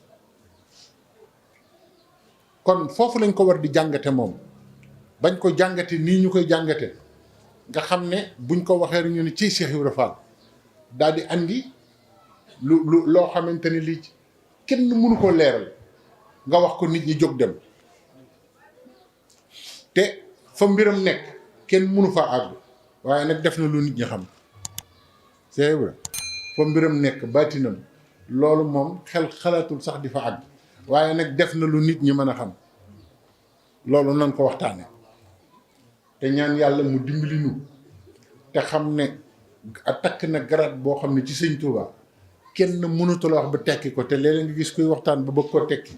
kon foofu lañ ko war di jàngate moom bañ ko jàngate nii ñu koy jàngate nga xam ne buñ ko waxee rek ñu ne ci Cheikh Ibra Fall daal di andi lu loo xamante ni lii kenn mënu ko leeral nga wax ko nit ñi jóg dem te fa mbiram nekk kenn mënu fa àgg waaye nag def na lu nit ñi xam Cheikh Ibra fa mbiram nekk baatinam loolu moom xel xalaatul sax di fa àgg waaye nag def na lu nit ñi mën a xam loolu nan ko waxtaane te ñaan yàlla mu dimbali nu te xam ne a takk na garaat boo xam ne ci sëñ Touba kenn mënatula wax ba tekki ko te léeg-léeg nga gis koy waxtaan ba bëgg ko tekki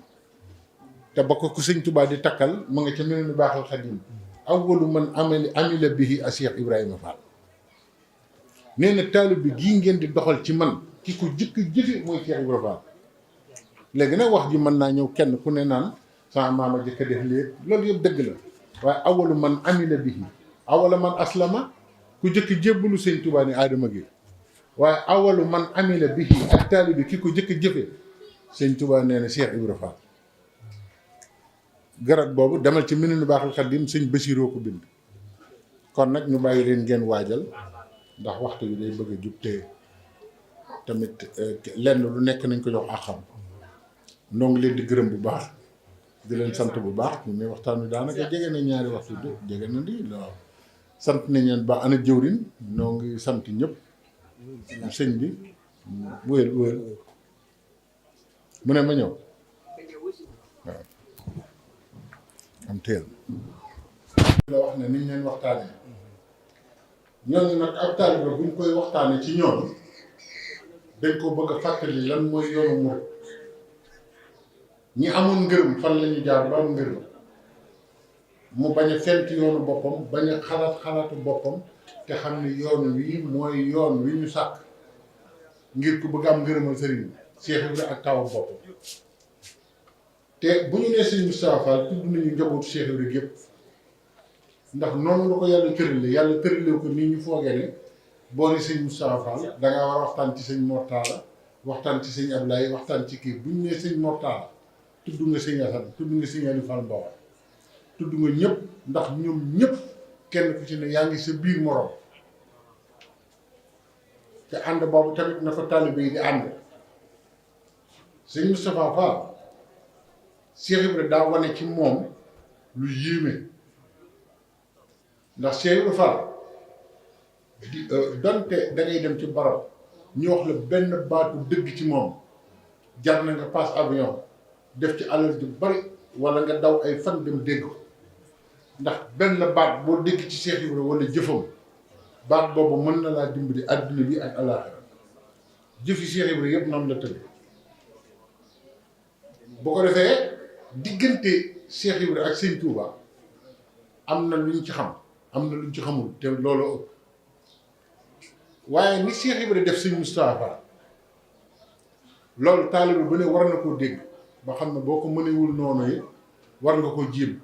te ba ko ku sëñ Touba di takkal ma nga ca mel ni baaxal xadim awwalu man amila bihi a Cheikh Ibrahima Fall nee na taalib bi gii ngeen di doxal ci man ki ko jëkk jëfe mooy Cheikh Ibrahima Fall léegi nag wax ji mën naa ñëw kenn ku ne naan sama maama jëkk a def léegi loolu yëpp dëgg la waaye awwalu man amila bihi awwalu man aslama ku jëkk jébbalu sëñ Touba ni Adama gi waaye awalu man amila bihi ak taalibi ki ko jëkk jëfe sëñ Touba nee na Cheikh Ibra Fall garat boobu demal ci Minanu Baaxul Xadim sëñ Basiroo ko bind kon nag ñu bàyyi leen ngeen waajal ndax waxtu bi day bëgg a jub te tamit lenn lu nekk nañ ko jox àqam noo ngi leen di gërëm bu baax di leen sant bu baax ñu ne waxtaan wi daanaka jege na ñaari waxtu de jege na di waaw sant nañ leen ba ana jëwrin noo ngi sant ñëpp sëñ bi wéyal mu ne ma ñëw waaw am teel la wax ne niñ leen waxtaane ñooñu nag ab taalibe buñ koy waxtaane ci ñoom dañ ko bëgg a fàttali lan mooy yoonu murid ñi amoon ngërëm fan la ñu jaar ba am ngërëm mu bañ a fent yoonu boppam bañ a xalaatu boppam te xam ne yoon wi mooy yoon wi ñu sàkk ngir ku bëgg am ngërëmal sëriñ Cheikh Ibra ak tawu boppam te bu ñu nee sëñ Moustapha Fall tudd nañu njabootu Cheikh Ibra gépp ndax noonu la ko yàlla tërale ko nii ñu foogee ne boo ne sëñ Moustapha Fall dangaa war a waxtaan ci sëñ Mortala waxtaan ci sëñ Ablaye waxtaan ci kii bu ñu nee sëñ Mortala tudd nga sëñ Assane tudd nga sëñ Aliou Fall Mbawar tudd nga ñëpp ndax ñoom ñëpp kenn ku ci ne yaa ngi sa biir morom te ànd boobu tamit na ko taalibe yi di ànd sëñ Moustapha Fall Cheikh Ibra daa wane ci moom lu yéeme ndax Cheikh Ibra Fall di donte da ngay dem ci barab ñu wax la benn baatu dëgg ci moom jar na nga passe avion def ci alal ju bari wala nga daw ay fan dem dégg ko ndax benn baat boo dégg ci Cheikh Ibra wala jëfam baat boobu mën na laa dimbali adduna bi ak àllaaxira jëfi Cheikh Ibra yëpp noonu la tëdd boo ko defee diggante Cheikh Ibra ak Sëñ Touba am na luñ ci xam am na luñ ci xamul te loolu ëpp waaye ni Cheikh Ibra def Sëñ Moustapha loolu taalibe bu ne war na koo dégg ba xam ne boo ko mënewul noonu yi war nga ko jéem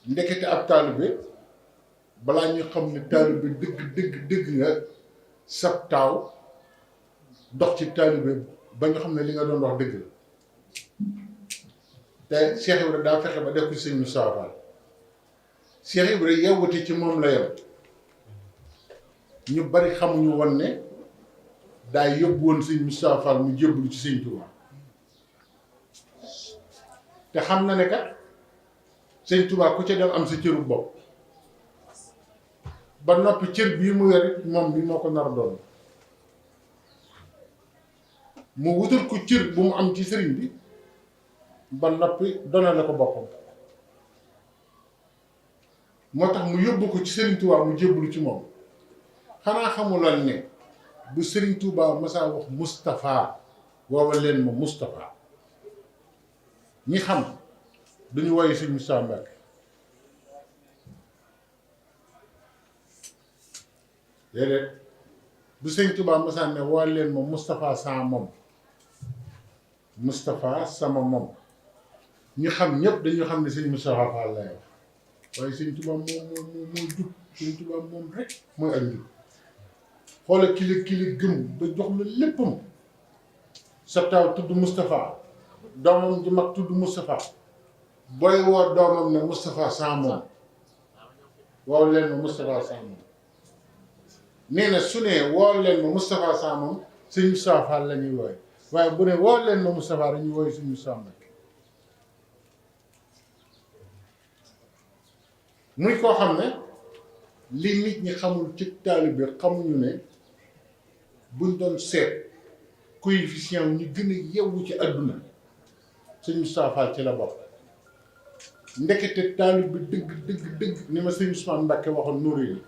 ndekete ab taalibe balaa ñu xam ne taalibe dëgg nga sab taaw dox ci taalibe ba ñu xam ne li nga doon wax dëgg la te Cheikh Ibra daa fexe ba def ko sëñ Moustapha Fall Cheikh Ibra yewwati ci moom la yem ñu bari xamuñu woon ne daa yóbbu woon sëñ Moustapha Fall mu jébbalu ci sëñ Touba te xam na ne kat sëñ Touba ku ca dem am sa cëru bopp ba noppi cër bii mu yor it moom bi moo ko nar a doon mu wutal ko cër bu mu am ci sëriñ bi ba noppi donale ko boppam moo tax mu yóbbu ko ci sëriñ Touba mu jébbalu ci moom xanaa xamuloon ne bu sëriñ Touba masaa wax Moustapha woowa leen ma Moustapha ñi xam duñu woye sëñ Moustapha Mbacke déedéet bu sëñ Touba masaa ne woo leen ma Moustapha sama moom Moustapha sama moom ñu xam ñëpp dañu xam ne sëñ Moustapha Fall lay wax waaye sëñ Tuubaa moo jub sëñ Tuubaa moom rek mooy ak njub xoola kili gëm ba jox la léppam sa taaw tudd Moustapha doomam ji mag tudd Moustapha booy woo doomam ne Moustapha sans moom woo leen ma Moustapha sans moom nee na su ne woo leen ma Moustapha sans moom sëñ Moustapha Fall la ñuy wooye waaye bu ne woo leen ma Moustapha dañuy wooye sëñ Moustapha Mbacké muy koo xam ne li nit ñi xamul ci taalibe bi xamuñu ne buñ doon seet coefficient ñu gën a yewwu ci àdduna sëñ Moustapha Fall ci la bokk ndekete taalibe bi dëgg ni ma sëñ Ousmane Mbacké waxoon nóoré yi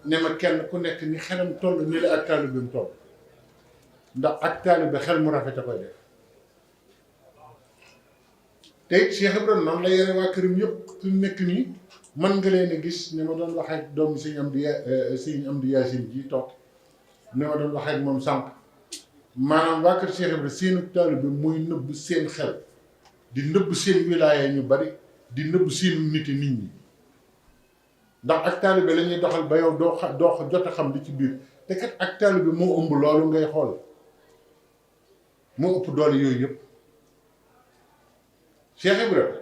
ne ma kenn ku nekk ni xelam toll ni la ak taalibe bi mu toll ndax ak taalibe bi xel mu rafet a koy def te it Cheikh Ibrahima noonu la yore waa këram yëpp fi mu nekk nii mën nga leen a gis ni ma doon wax ak doomu sëñ Amdi Yaasin ji toog ni ma doon wax ak moom sànq maanaam waa kër Cheikh Ibrahima seenu taalibe bi muy nëbb seen xel di nëbb seen wilaaya ñu bari di nëbb seenu nit ñi ndax ak taalibe la ñuy doxal ba yow doo jot a xam li ci biir te kat ak taalibe bi moo ëmb loolu ngay xool moo ëpp doole yooyu yëpp Cheikh Ibrahima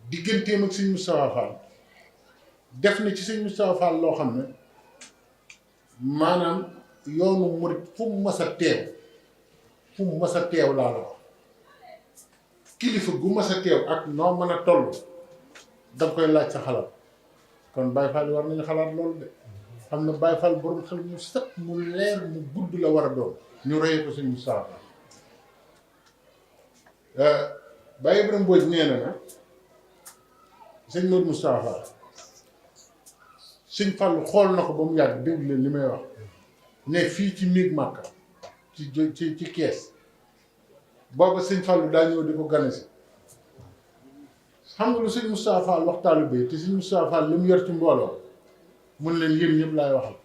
digganteem ak sëñ Moustapha Fall def na ci sëñ Moustapha Fall loo xam ne maanaam yoonu murit fu mu mas a teew laa la wax kilifa gu mas a teew ak noo mën a toll danga koy laaj sa xalaat kon Baye Fall war nañu xalaat loolu de xam ne Baye Fall borom xel mu set mu leer mu gudd la war a doon ñu royee ko sëñ Moustapha Fall Baye Ibrahima Mbodj nee na sëñ Modou Moustapha Fall sëñ Fall xool na ko ba mu yàgg dégg leen li may wax ne fii ci miig Màkka ci kees booba sëñ Fall daa ñëw di ko gane si xam nga lu sëñ Moustapha Fall wax taalibe yi te sëñ Moustapha Fall li mu yor ci mbooloo mun leen yéen ñëpp laay waxal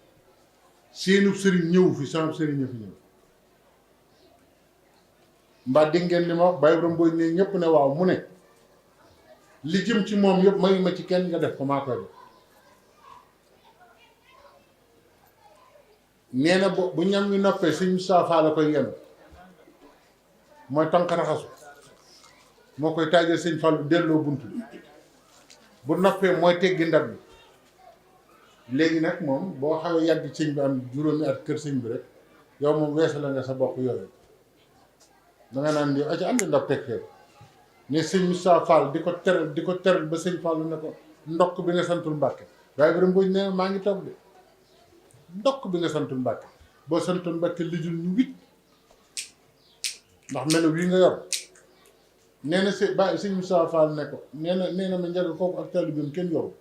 seenub sëriñ ñëw fi sama sëriñ fi ñëw mbaa dégg ngeen li ma wax Baye Ibrahima Mbodj ne ñëpp ne waaw mu ne li jëm ci moom yëpp mayu ma ci kenn nga def ko maa koy def nee na bu ñam ñu noppee sëñ Moustapha Fall la koy yenn mooy tànk raxasu moo koy taajal sëñ Fall bu delloo bunt bi bu noppee mooy teggi ndab bi léegi nag moom boo xawee yàgg sëñ bi am juróomi at kër sëñ bi rek yow moom weesu la nga sa bokk yooyu danga naan yow aca am na ndab teg fee ne sëñ Moustapha Fall di ko teral ba sëñ Fall ne ko ndokk bi nga santul Mbàkke waaye Ibrahima Mbodj nee maa ngi toog de ndokk bi nga santul Mbàkke boo santul Mbàkke lijul ñu wit ndax melo wi nga yor nee na sëñ Moustapha Fall ne ko nee na ma njaga kooku ak taalibeem kenn yoru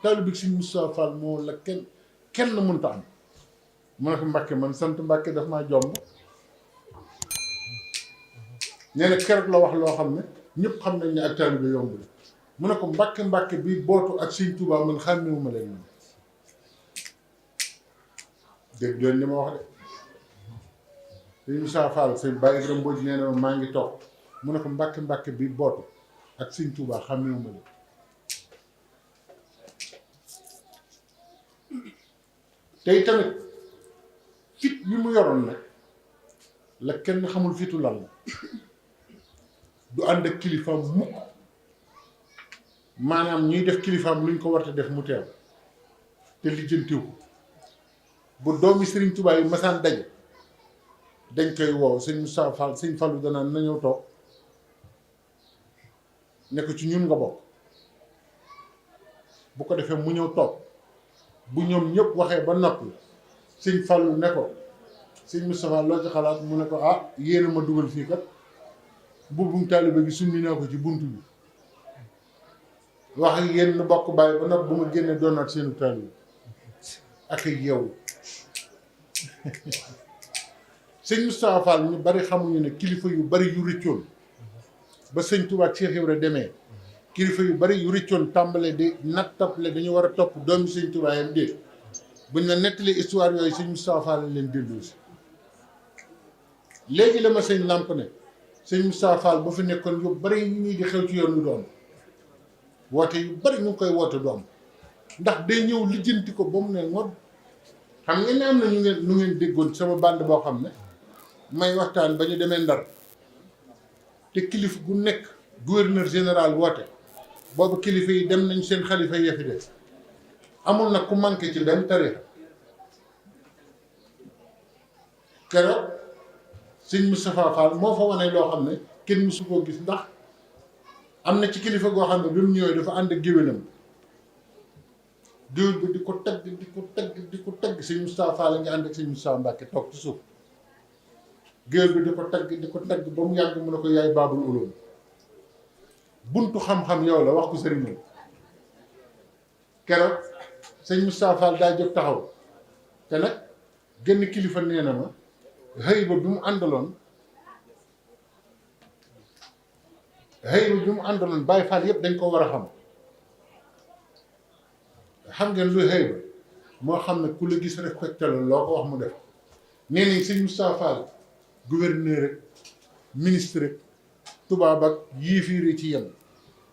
taalibe bi sëñ Moustapha Fall moo la kenn mënta am mu ne ko Mbàkke man sant Mbàkke daf maa jomb nee na keroog la wax loo xam ne ñëpp xam nañ ne ak taalibe yomb la mu ne ko Mbàkke bi bootu ak sëñ Tuubaa man xàmmewuma leen man dégg doon li ma wax de sëñ Moustapha Fall sëñ Baye Ibrahima Mbodj nee na maa ngi toog mu ne ko Mbàkke bi bootu ak sëñ Tuubaa xàmmewuma leen tey tamit fit bi mu yoroon nag la kenn xamul fitu lan la du ànd ak kilifaam mukk maanaam ñuy def kilifaam luñ ko war a def mu teew te lijjantiw ko bu doomi Sëriñ Tuubaa yi masaan daje dañ koy woow sëñ Moustapha Fall sëñ Fallu danaan na ñëw toog ne ko ci ñun nga bokk bu ko defee mu ñëw toog bu ñoom ñëpp waxee ba noppi sëñ Fallu ne ko sëñ Moustapha loo ci xalaat mu ne ko ah yéena ma dugal fii kat bubbum taalibe gi summi naa ko ci bunt bi wax ak yéen nu bokk bàyyi ba noppi bu ma génnee doonaat seenu taalibe ak yow sëñ Moustapha Fall ñu bari xamuñu ne kilifa yu bari yu rëccoon ba sëñ Touba ak Cheikh Ibra demee kilifa yu bari yu rëccoon tàmbale di nattable dañu war a topp doomi sëñ Touba yam déet buñ la nettali histoire yooyu sëñ Moustapha Fall leen dellu si léegi la ma sëñ làmp ne sëñ Moustapha Fall ba fi nekkoon yu bari yi ñuy di xew ci yoon wi doon woote yu bari ñu ngi koy woote du am ndax day ñëw lijjanti ko ba mu ne ngoon. xam ngeen ne am na ñu ngeen déggoon sama bande boo xam ne may waxtaan ba ñu demee Ndar te kilifa gu nekk gouverneur général woote boobu kilifa yi dem nañ seen xalifa yi fi def amul nag ku manqué ci benn tarixa keroog sëñ Moustapha Fall moo fa wane loo xam ne kenn mësu koo gis ndax am na ci kilifa goo xam ne bi mu ñëwee dafa ànd ak géwélam géwél bi di ko tagg sëñ Moustapha Fall la nga ànd ak sëñ Moustapha Mbacke toog ci suuf géwél bi di ko tagg ba mu yàgg mu ne ko yaay baabul ulum buntu xam-xam yow la wax ko sëriñam keroog sëñ Moustapha Fall daa jóg taxaw te nag genn kilifa nee na ma xëy ba bi mu àndaloon Baye Fall yëpp dañ ko war a xam ngeen luy xëy ba moo xam ne ku la gis respecté la loo ko wax mu def nee nañ sëñ Moustapha Fall gouverneur rek ministre rek tubaab ak yéefiir ci yem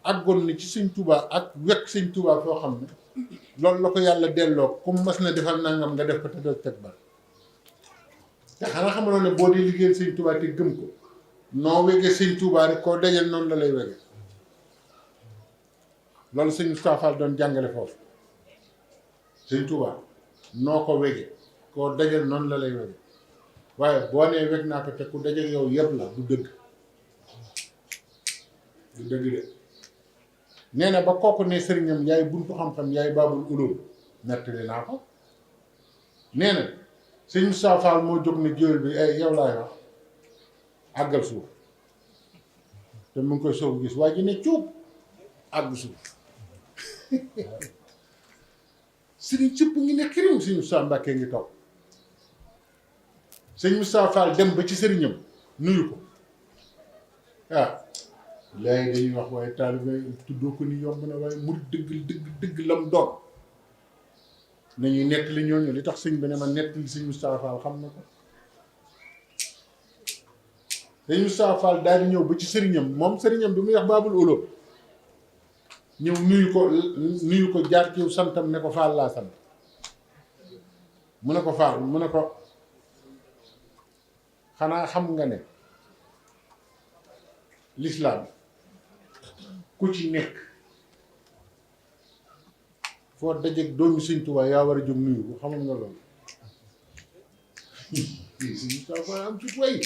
àggoon ni ci sëñ Tuubaa ak wekk sëñ Tuubaa foo xam ne loolu la ko yàlla delloo comme mas na defal nangam nga def ko te doo teg ba te xanaa xamaloon ne boo dee liggéeyal sëñ Tuubaa te gëm ko noo wegee sëñ Tuubaa rek koo dajal noonu la lay wege loolu sëñ Moustapha Fall doon jàngale foofu sëñ Tuubaa noo ko wege koo dajal noonu la lay wege waaye boo nee weg naa ko te ku dajal yow yëpp la du dëgg de nee na ba kooku ne sëriñam yaay buntu xam-xam yaay baabul ulum nettali naa ko nee na sëñ Moustapha Fall moo jóg ne géwél bi ay yow laay wax àggal suuf te mu ngi koy soog gis waa ji ne cuub àgg suuf sëriñ cëpp ngi ne xirim sëñ Moustapha Mbacke ngi toog sëñ Moustapha Fall dem ba ci sëriñam nuyu ko léegi dañuy wax waaye taalibe tuddoo ko ni yomb na waaye murid dëgg lam doon nañuy nettali ñooñu li tax sëñ bi ne ma nettali sëñ Moustapha Fall xam na ko sëñ Moustapha Fall daal di ñëw ba ci sëriñam moom sëriñam bi muy wax baabul ulum ñëw nuyu ko jaar ci santam ne ko Fall laa sant mu ne ko Fall mu ne ko xanaa xam nga ne lislaam ku ci nekk foo dajeeg doomi sëñ Tuubaa yaa war a jóg nuyu ko xamal nga loolu sëñ Moustapha am ci way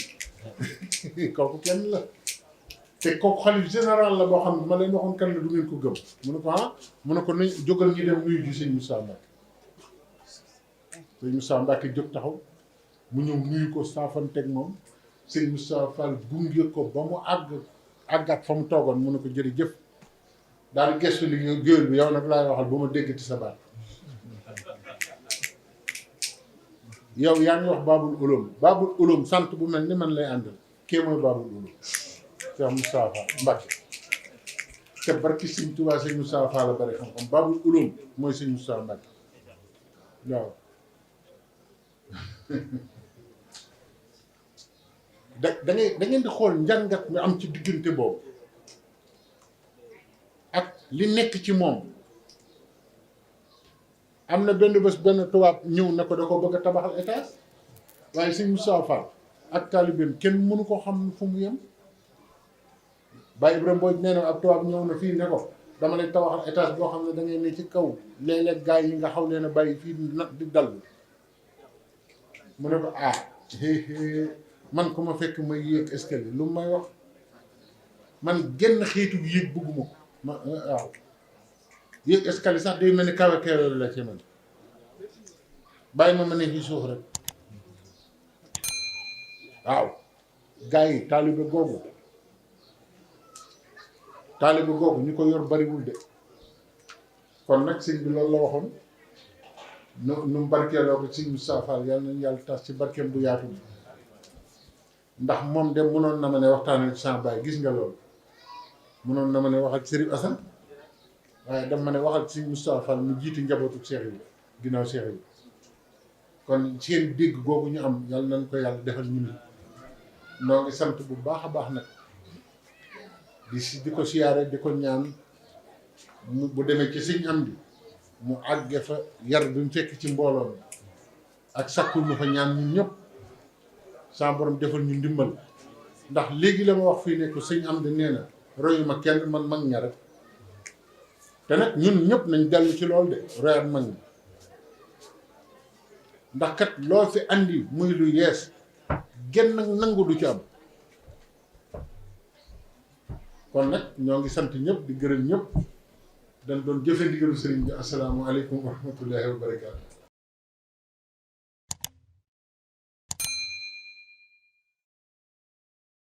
kooku kenn la te kooku xalif général la boo xam ne ma leen waxoon kan la du ngeen ko gëm mu ne ko mu ne ko nañ jógal ñu dem nuyu ji sëñ Moustapha Mbacke sëñ Moustapha Mbacke jóg taxaw mu ñëw nuyu ko saafanteeg moom sëñ Moustapha Fall gunge ko ba mu àggat fa mu toogoon mu ne ko jërëjëf daal di gestu li géwél bi yow nag laay waxal ba ma déggati sa baat yow yaa ngi wax baabul ulum sant bu mel ni man lay àndal kee mooy baabul ulum Cheikh Moustapha Mbacke te barki sëñ Tuubaa sëñ Moustapha Fall la bari xam-xam baabul ulum mooy sëñ Moustapha Mbacke waaw da ngeen di xool njàngat mi am ci diggante boobu ak li nekk ci moom am na benn bés benn tubaab ñëw na ko da ko bëgg a tabaxal étage waaye sëñ Moustapha Fall ak taalibeem kenn mënu ko xam fu mu yem Baye Ibrahima Mbodj nee na ab tubaab ñëw na fii ne ko dama lay tabaxal étage boo xam ne da ngay ne ci kaw léeg-léeg gars yi nga xaw leen a bàyyi fii nag di dal mu ne ko man ku ma fekk may yéeg escalier lu may wax man genn xeetu yéeg bëgguma ko waaw yéeg escalier sax day mel ni kawe la ci man bàyyi ma ne ci suuf rek waaw gars yi taalibe googu ñu ko yor bariwul de kon nag sëñ bi loolu la waxoon nu mu barkeeloo ko sëñ Moustapha Fall yàlla nañu yàlla tas ci barkeem bu yaatu bi ndax moom de mënoon na ma ne waxtaan ak sama baay gis nga loolu mënoon na ma ne wax ak Serigne Assane waaye dama ma ne wax ak Serigne Moustapha Fall mu jiitu njabootu Cheikh yi ginnaaw Cheikh yi kon seen dégg googu ñu am yàlla nañ ko yàlla defal ñun noo ngi sant bu baax a baax nag di ko siyaare di ko ñaan mu bu demee ci sëñ am bi mu àgge fa yar bi mu fekk ci mbooloo mi ak sakkul ñu fa ñaan ñun ñëpp sa borom defal ñu ndimbal ndax léegi la ma wax fii ne ko sëñ am di nee na royuma kenn man mag ña rek te nag ñun ñëpp nañ dellu ci loolu de royaat mag ñi ndax kat loo fi andi muy lu yees genn nangu du ci am kon nag ñoo ngi sant ñëpp di gërëm ñëpp dañ doon jëfe ndigalu sëriñ bi asalaamaaleykum wa rahmatullahi wa barakaatu